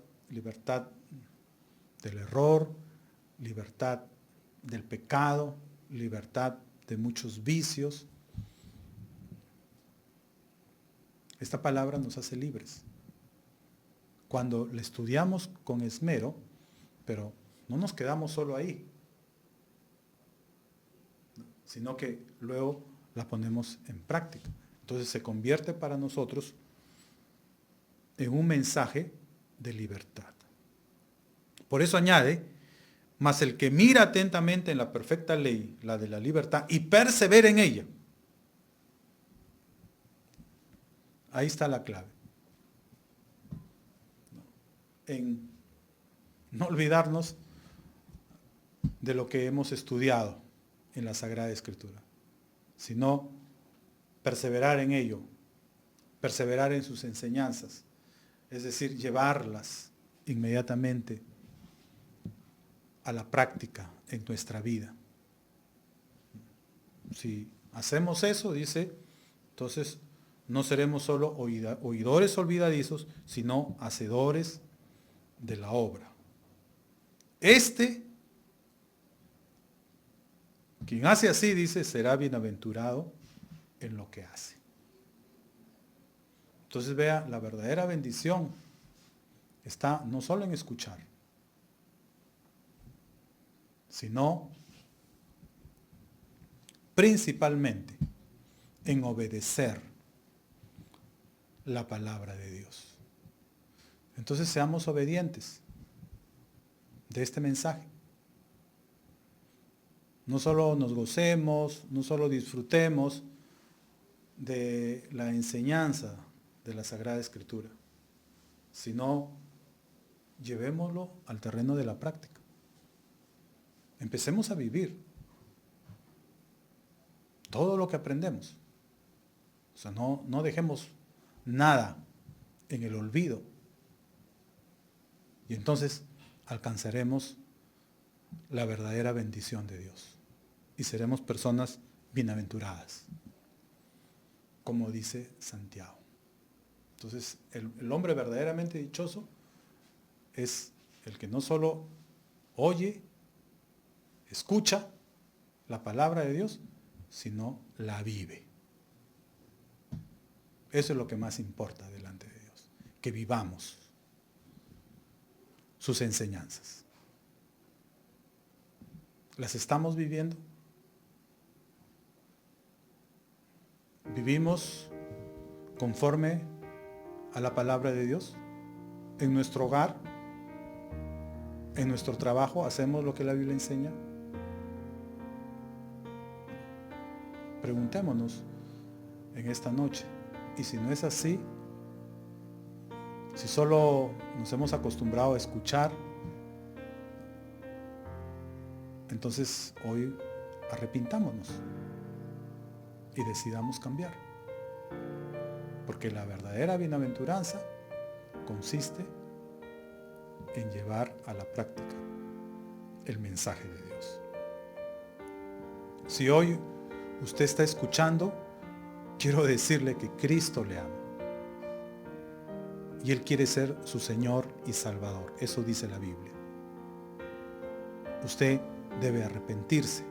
del error, libertad del pecado, libertad de muchos vicios. Esta palabra nos hace libres. Cuando la estudiamos con esmero, pero no nos quedamos solo ahí, sino que luego la ponemos en práctica. Entonces se convierte para nosotros en un mensaje de libertad. Por eso añade, mas el que mira atentamente en la perfecta ley, la de la libertad, y persevera en ella. Ahí está la clave. En no olvidarnos de lo que hemos estudiado en la Sagrada Escritura, sino perseverar en ello, perseverar en sus enseñanzas, es decir, llevarlas inmediatamente a la práctica en nuestra vida. Si hacemos eso, dice, entonces no seremos solo oidores olvidadizos, sino hacedores de la obra. Quien hace así, dice, será bienaventurado en lo que hace. Entonces vea, la verdadera bendición está no solo en escuchar, sino principalmente en obedecer la palabra de Dios. Entonces seamos obedientes de este mensaje. No solo nos gocemos, no solo disfrutemos de la enseñanza de la Sagrada Escritura, sino llevémoslo al terreno de la práctica. Empecemos a vivir todo lo que aprendemos. O sea, no dejemos nada en el olvido. Y entonces alcanzaremos la verdadera bendición de Dios. Y seremos personas bienaventuradas, como dice Santiago. Entonces, el hombre verdaderamente dichoso es el que no solo oye, escucha la palabra de Dios, sino la vive. Eso es lo que más importa delante de Dios, que vivamos sus enseñanzas. ¿Las estamos viviendo? ¿Vivimos conforme a la palabra de Dios? ¿En nuestro hogar? ¿En nuestro trabajo hacemos lo que la Biblia enseña? Preguntémonos en esta noche. Y si no es así, si solo nos hemos acostumbrado a escuchar, entonces hoy arrepintámonos y decidamos cambiar. Porque la verdadera bienaventuranza consiste en llevar a la práctica el mensaje de Dios. Si hoy usted está escuchando, quiero decirle que Cristo le ama. Y Él quiere ser su Señor y Salvador. Eso dice la Biblia. Usted debe arrepentirse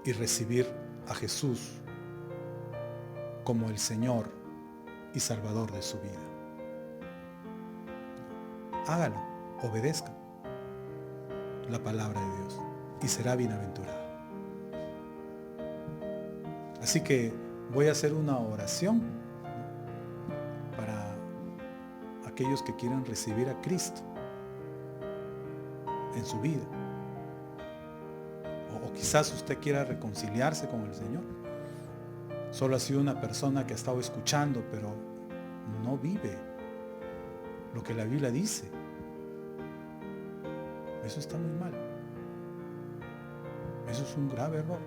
y recibir a Jesús como el Señor y Salvador de su vida. Hágalo, obedezca la palabra de Dios y será bienaventurado. Así que voy a hacer una oración para aquellos que quieran recibir a Cristo en su vida. O quizás usted quiera reconciliarse con el Señor. Solo ha sido una persona que ha estado escuchando, pero no vive lo que la Biblia dice. Eso está muy mal. Eso es un grave error.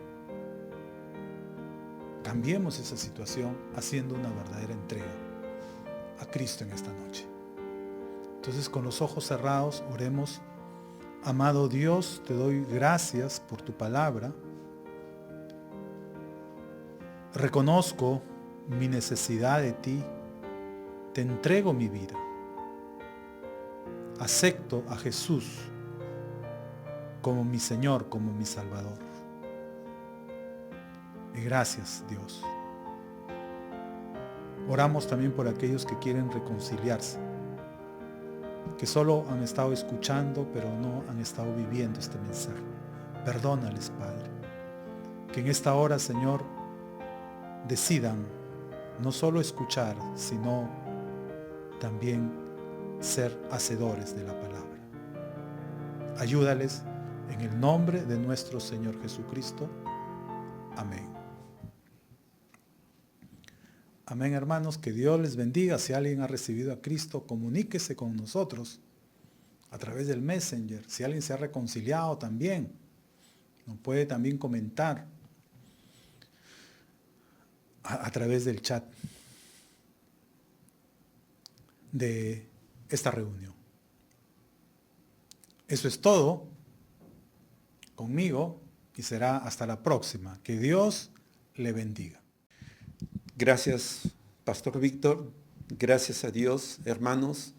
Cambiemos esa situación haciendo una verdadera entrega a Cristo en esta noche. Entonces, con los ojos cerrados, oremos. Amado Dios, te doy gracias por tu palabra. Reconozco mi necesidad de ti. Te entrego mi vida. Acepto a Jesús como mi Señor, como mi Salvador. Y gracias, Dios. Oramos también por aquellos que quieren reconciliarse, que solo han estado escuchando, pero no han estado viviendo este mensaje. Perdónales, Padre. Que en esta hora, Señor, decidan no solo escuchar, sino también ser hacedores de la palabra. Ayúdales en el nombre de nuestro Señor Jesucristo. Amén. Amén, hermanos, que Dios les bendiga. Si alguien ha recibido a Cristo, comuníquese con nosotros a través del Messenger. Si alguien se ha reconciliado también, nos puede también comentar a través del chat de esta reunión. Eso es todo conmigo y será hasta la próxima. Que Dios le bendiga. Gracias, Pastor Víctor. Gracias a Dios, hermanos,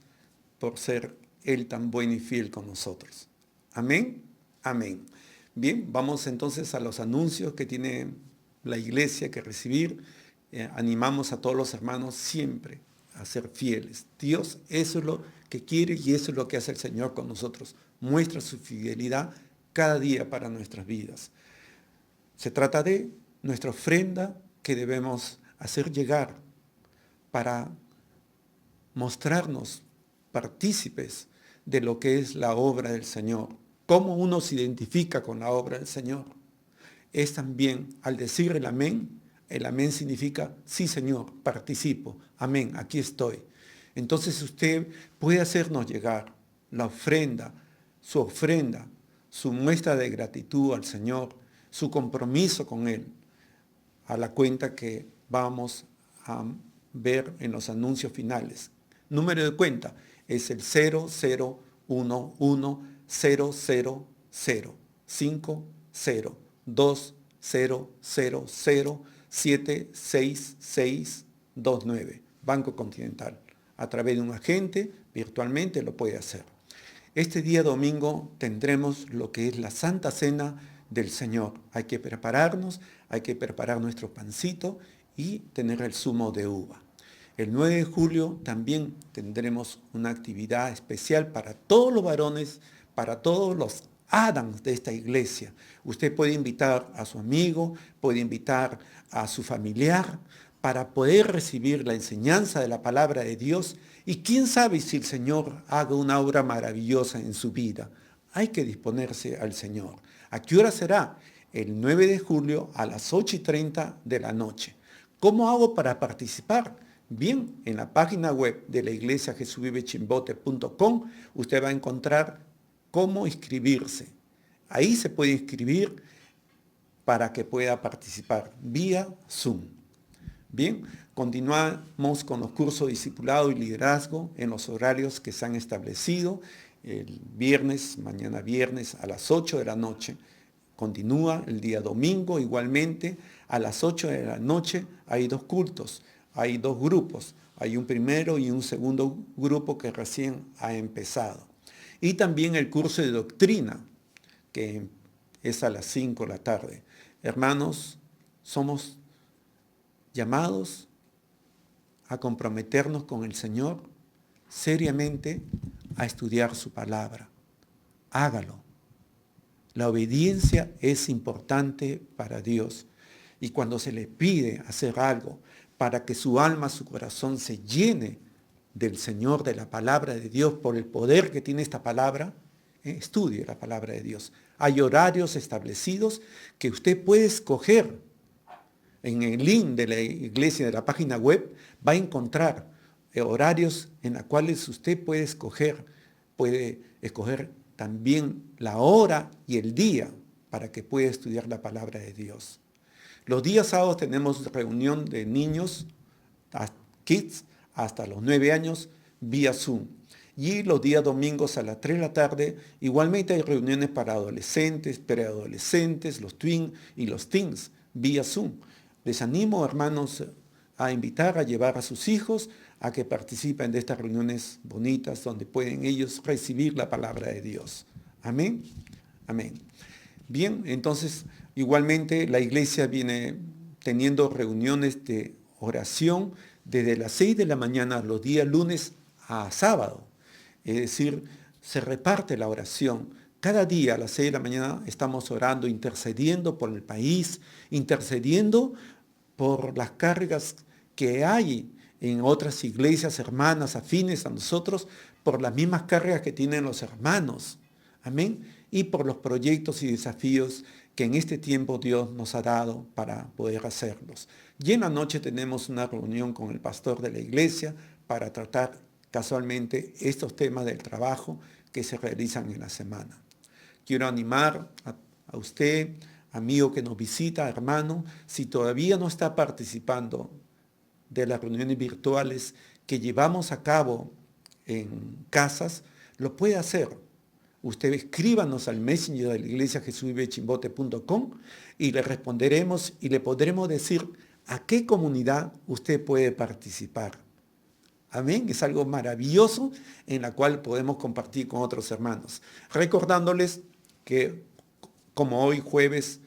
por ser Él tan bueno y fiel con nosotros. Amén. Amén. Bien, vamos entonces a los anuncios que tiene la iglesia que recibir. Animamos a todos los hermanos siempre a ser fieles. Dios, eso es lo que quiere y eso es lo que hace el Señor con nosotros. Muestra su fidelidad cada día para nuestras vidas. Se trata de nuestra ofrenda que debemos hacer llegar para mostrarnos partícipes de lo que es la obra del Señor. Cómo uno se identifica con la obra del Señor. Es también al decir el amén significa, sí Señor, participo, amén, aquí estoy. Entonces usted puede hacernos llegar la ofrenda, su muestra de gratitud al Señor, su compromiso con Él, a la cuenta que vamos a ver en los anuncios finales. Número de cuenta es el 0011005000766629, Banco Continental. A través de un agente, virtualmente lo puede hacer. Este día domingo tendremos lo que es la Santa Cena del Señor. Hay que prepararnos, hay que preparar nuestro pancito y tener el zumo de uva. El 9 de julio también tendremos una actividad especial para todos los varones, para todos los Adams de esta iglesia. Usted puede invitar a su amigo, puede invitar a su familiar para poder recibir la enseñanza de la palabra de Dios y quién sabe si el Señor haga una obra maravillosa en su vida. Hay que disponerse al Señor. ¿A qué hora será? El 9 de julio a las 8:30 de la noche. ¿Cómo hago para participar? Bien, en la página web de la iglesia jesusvivechimbote.com usted va a encontrar cómo inscribirse. Ahí se puede inscribir para que pueda participar vía Zoom. Bien, continuamos con los cursos de discipulado y liderazgo en los horarios que se han establecido. El viernes, mañana viernes a las 8 de la noche. Continúa el día domingo igualmente a las 8 de la noche. Hay dos cultos, hay dos grupos. Hay un primero y un segundo grupo que recién ha empezado. Y también el curso de doctrina, que es a las 5 de la tarde. Hermanos, somos llamados a comprometernos con el Señor seriamente a estudiar su palabra. Hágalo. La obediencia es importante para Dios. Y cuando se le pide hacer algo para que su alma, su corazón se llene del Señor, de la palabra de Dios, por el poder que tiene esta palabra, estudie la palabra de Dios. Hay horarios establecidos que usted puede escoger. En el link de la iglesia, de la página web, va a encontrar horarios en los cuales usted puede escoger también la hora y el día para que pueda estudiar la palabra de Dios. Los días sábados tenemos reunión de niños, kids, hasta los 9 años, vía Zoom. Y los días domingos a las 3 de la tarde, igualmente hay reuniones para adolescentes, preadolescentes, los twins y los teens, vía Zoom. Les animo, hermanos, a invitar, a llevar a sus hijos a que participen de estas reuniones bonitas donde pueden ellos recibir la palabra de Dios. Amén. Amén. Bien, entonces, igualmente la iglesia viene teniendo reuniones de oración desde las 6 de la mañana los días lunes a sábado. Es decir, se reparte la oración. Cada día a las 6 de la mañana estamos orando, intercediendo por el país, intercediendo por las cargas que hay en otras iglesias hermanas afines a nosotros, por las mismas cargas que tienen los hermanos. Amén. Y por los proyectos y desafíos que en este tiempo Dios nos ha dado para poder hacerlos. Y en la noche tenemos una reunión con el pastor de la iglesia para tratar casualmente estos temas del trabajo que se realizan en la semana. Quiero animar a usted, amigo que nos visita, hermano, si todavía no está participando de las reuniones virtuales que llevamos a cabo en casas, lo puede hacer. Usted escríbanos al Messenger de la iglesia jesusvivechimbote.com y le responderemos y le podremos decir a qué comunidad usted puede participar. Amén, es algo maravilloso en la cual podemos compartir con otros hermanos. Recordándoles que como hoy jueves,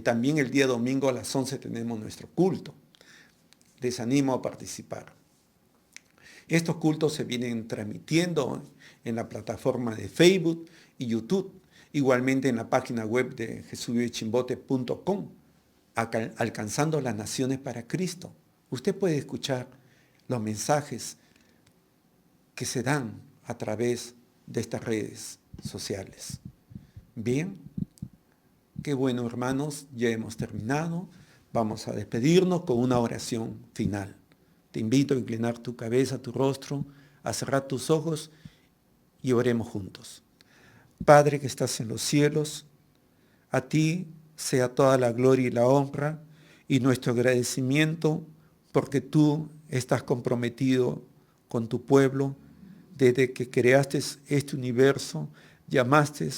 también el día domingo a las 11 tenemos nuestro culto. Les animo a participar. Estos cultos se vienen transmitiendo en la plataforma de Facebook y YouTube, igualmente en la página web de jesusvivechimbote.com, alcanzando las naciones para Cristo. Usted puede escuchar los mensajes que se dan a través de estas redes sociales. Bien, qué bueno, hermanos, ya hemos terminado. Vamos a despedirnos con una oración final. Te invito a inclinar tu cabeza, tu rostro, a cerrar tus ojos y oremos juntos. Padre que estás en los cielos, a ti sea toda la gloria y la honra y nuestro agradecimiento porque tú estás comprometido con tu pueblo desde que creaste este universo, llamaste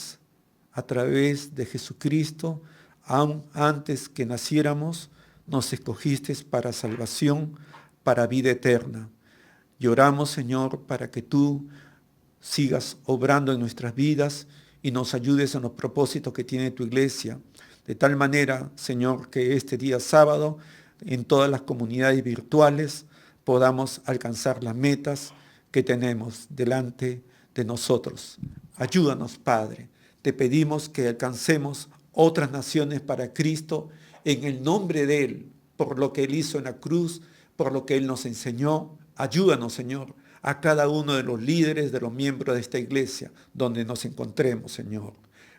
a través de Jesucristo, aún antes que naciéramos, nos escogiste para salvación, para vida eterna. Y oramos, Señor, para que tú sigas obrando en nuestras vidas y nos ayudes en los propósitos que tiene tu iglesia. De tal manera, Señor, que este día sábado, en todas las comunidades virtuales, podamos alcanzar las metas que tenemos delante de nosotros. Ayúdanos, Padre. Te pedimos que alcancemos otras naciones para Cristo en el nombre de Él, por lo que Él hizo en la cruz, por lo que Él nos enseñó. Ayúdanos, Señor, a cada uno de los líderes, de los miembros de esta iglesia, donde nos encontremos, Señor.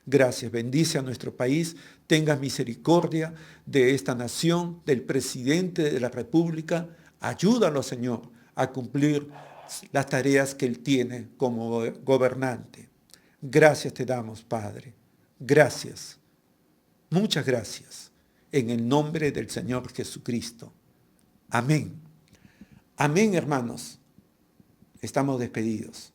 Gracias, bendice a nuestro país, tenga misericordia de esta nación, del presidente de la República. Ayúdalo, Señor, a cumplir las tareas que Él tiene como gobernante. Gracias te damos, Padre. Gracias. Muchas gracias. En el nombre del Señor Jesucristo. Amén. Amén, hermanos. Estamos despedidos.